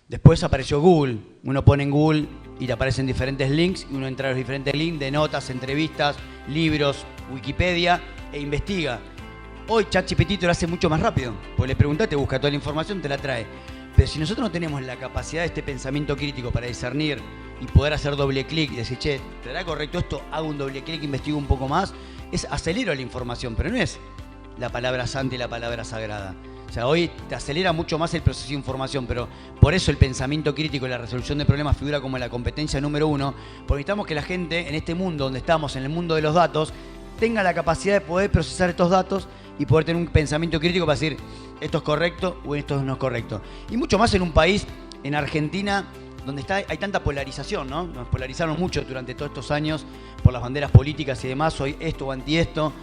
Después apareció Google. Uno pone en Google y te aparecen diferentes links, y uno entra a los diferentes links de notas, entrevistas, libros, Wikipedia, e investiga. Hoy ChatGPT te lo hace mucho más rápido, porque le preguntás, te busca toda la información, te la trae. Pero si nosotros no tenemos la capacidad de este pensamiento crítico para discernir y poder hacer doble clic y decir, che, ¿estará correcto esto? Hago un doble clic, investigo un poco más. Acelero la información, pero no es la palabra santa y la palabra sagrada. O sea, hoy te acelera mucho más el proceso de información, pero por eso el pensamiento crítico y la resolución de problemas figura como la competencia número 1, porque necesitamos que la gente, en este mundo donde estamos, en el mundo de los datos, tenga la capacidad de poder procesar estos datos y poder tener un pensamiento crítico para decir, esto es correcto o esto no es correcto. Y mucho más en un país, en Argentina, donde hay tanta polarización, ¿no? Nos polarizaron mucho durante todos estos años por las banderas políticas y demás, hoy esto o anti esto.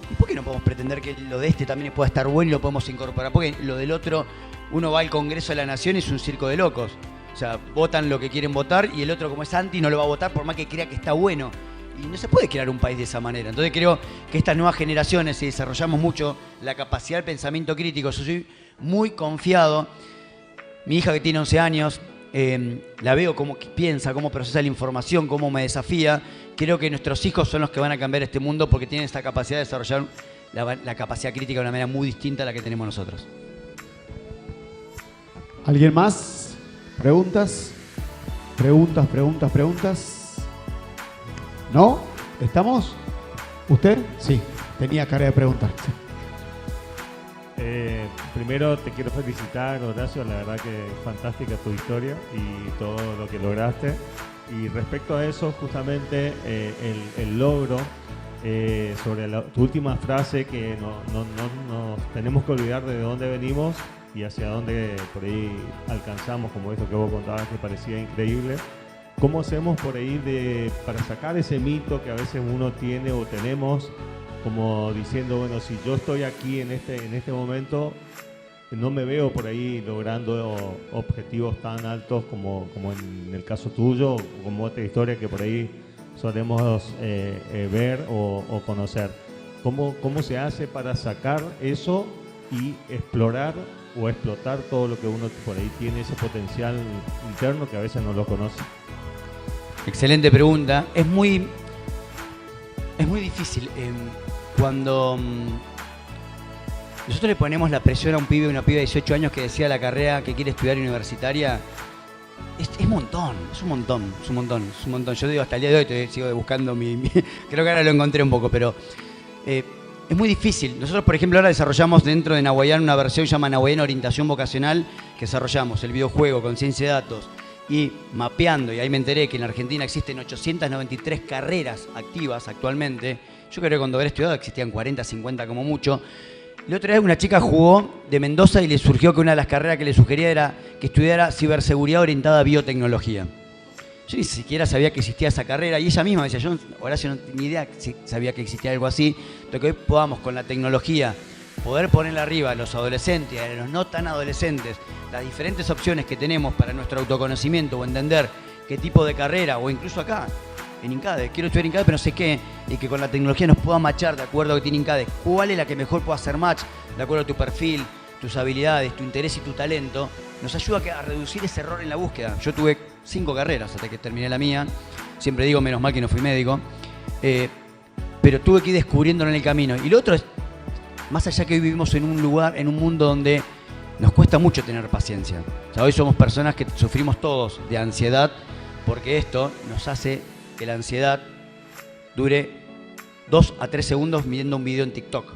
¿Y por qué no podemos pretender que lo de este también pueda estar bueno y lo podemos incorporar? Porque lo del otro, uno va al Congreso de la Nación y es un circo de locos. O sea, votan lo que quieren votar y el otro, como es anti, no lo va a votar por más que crea que está bueno. Y no se puede crear un país de esa manera. Entonces creo que estas nuevas generaciones, si desarrollamos mucho la capacidad del pensamiento crítico, yo soy muy confiado. Mi hija, que tiene 11 años, la veo cómo piensa, cómo procesa la información, cómo me desafía. Creo que nuestros hijos son los que van a cambiar este mundo porque tienen esta capacidad de desarrollar la capacidad crítica de una manera muy distinta a la que tenemos nosotros. ¿Alguien más? ¿Preguntas? ¿Preguntas? ¿No? ¿Estamos? ¿Usted? Sí, tenía cara de preguntar. Sí. Primero te quiero felicitar, Horacio, la verdad que es fantástica tu historia y todo lo que lograste. Y respecto a eso, justamente el logro, sobre tu última frase, que no tenemos que olvidar de dónde venimos y hacia dónde por ahí alcanzamos, como esto que vos contabas, que parecía increíble. ¿Cómo hacemos por ahí para sacar ese mito que a veces uno tiene o tenemos, como diciendo, bueno, si yo estoy aquí en este momento, no me veo por ahí logrando objetivos tan altos como en el caso tuyo, como otra historia que por ahí solemos ver o conocer. ¿Cómo se hace para sacar eso y explorar o explotar todo lo que uno por ahí tiene, ese potencial interno que a veces no lo conoce? Excelente pregunta. Es muy difícil. Cuando nosotros le ponemos la presión a un pibe o una piba de 18 años que decía la carrera que quiere estudiar universitaria, es un montón. Yo digo, hasta el día de hoy sigo buscando creo que ahora lo encontré un poco, pero es muy difícil. Nosotros, por ejemplo, ahora desarrollamos dentro de Nahuayán una versión que se llama Nahuayán Orientación Vocacional, que desarrollamos el videojuego con ciencia de datos y mapeando, y ahí me enteré que en Argentina existen 893 carreras activas actualmente. Yo creo que cuando habré estudiado existían 40, 50 como mucho. La otra vez una chica jugó de Mendoza y le surgió que una de las carreras que le sugería era que estudiara ciberseguridad orientada a biotecnología. Yo ni siquiera sabía que existía esa carrera y ella misma me decía, Horacio, no tenía ni idea si sabía que existía algo así. Lo que hoy podamos con la tecnología poder ponerle arriba a los adolescentes, a los no tan adolescentes, las diferentes opciones que tenemos para nuestro autoconocimiento o entender qué tipo de carrera, o incluso acá, en INCADE, quiero estudiar INCADE pero no sé qué, y que con la tecnología nos pueda matchar de acuerdo a lo que tiene INCADE, cuál es la que mejor pueda hacer match, de acuerdo a tu perfil, tus habilidades, tu interés y tu talento, nos ayuda a reducir ese error en la búsqueda. Yo tuve 5 carreras hasta que terminé la mía, siempre digo menos mal que no fui médico, pero tuve que ir descubriéndolo en el camino. Y lo otro es, más allá que hoy vivimos en un lugar, en un mundo donde nos cuesta mucho tener paciencia. O sea, hoy somos personas que sufrimos todos de ansiedad, porque esto nos hace que la ansiedad dure 2 a 3 segundos viendo un video en TikTok.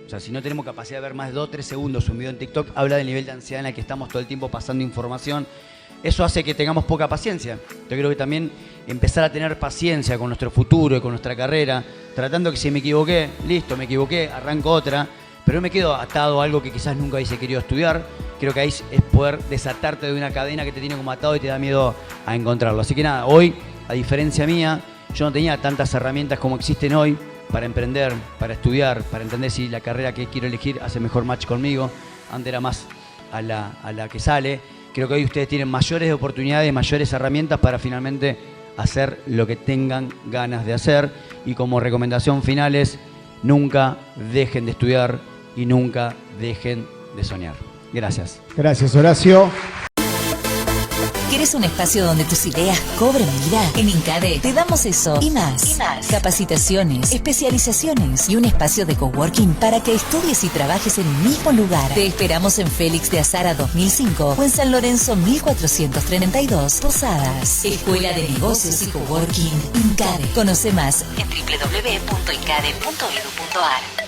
O sea, si no tenemos capacidad de ver más de 2 o 3 segundos un video en TikTok, habla del nivel de ansiedad en el que estamos todo el tiempo pasando información. Eso hace que tengamos poca paciencia. Yo creo que también empezar a tener paciencia con nuestro futuro y con nuestra carrera, tratando que si me equivoqué, listo, me equivoqué, arranco otra, pero no me quedo atado a algo que quizás nunca hubiese querido estudiar. Creo que ahí es poder desatarte de una cadena que te tiene como atado y te da miedo a encontrarlo. Así que nada, hoy, a diferencia mía, yo no tenía tantas herramientas como existen hoy para emprender, para estudiar, para entender si la carrera que quiero elegir hace mejor match conmigo. Antes era más a la que sale. Creo que hoy ustedes tienen mayores oportunidades, mayores herramientas para finalmente hacer lo que tengan ganas de hacer. Y como recomendación final es, nunca dejen de estudiar y nunca dejen de soñar. Gracias. Gracias, Horacio. ¿Quieres un espacio donde tus ideas cobren vida? En INCADE te damos eso y más. Capacitaciones, especializaciones y un espacio de coworking para que estudies y trabajes en un mismo lugar. Te esperamos en Félix de Azara 2005 o en San Lorenzo 1432, Posadas. Escuela de Negocios y Coworking INCADE. Conoce más en www.incade.edu.ar.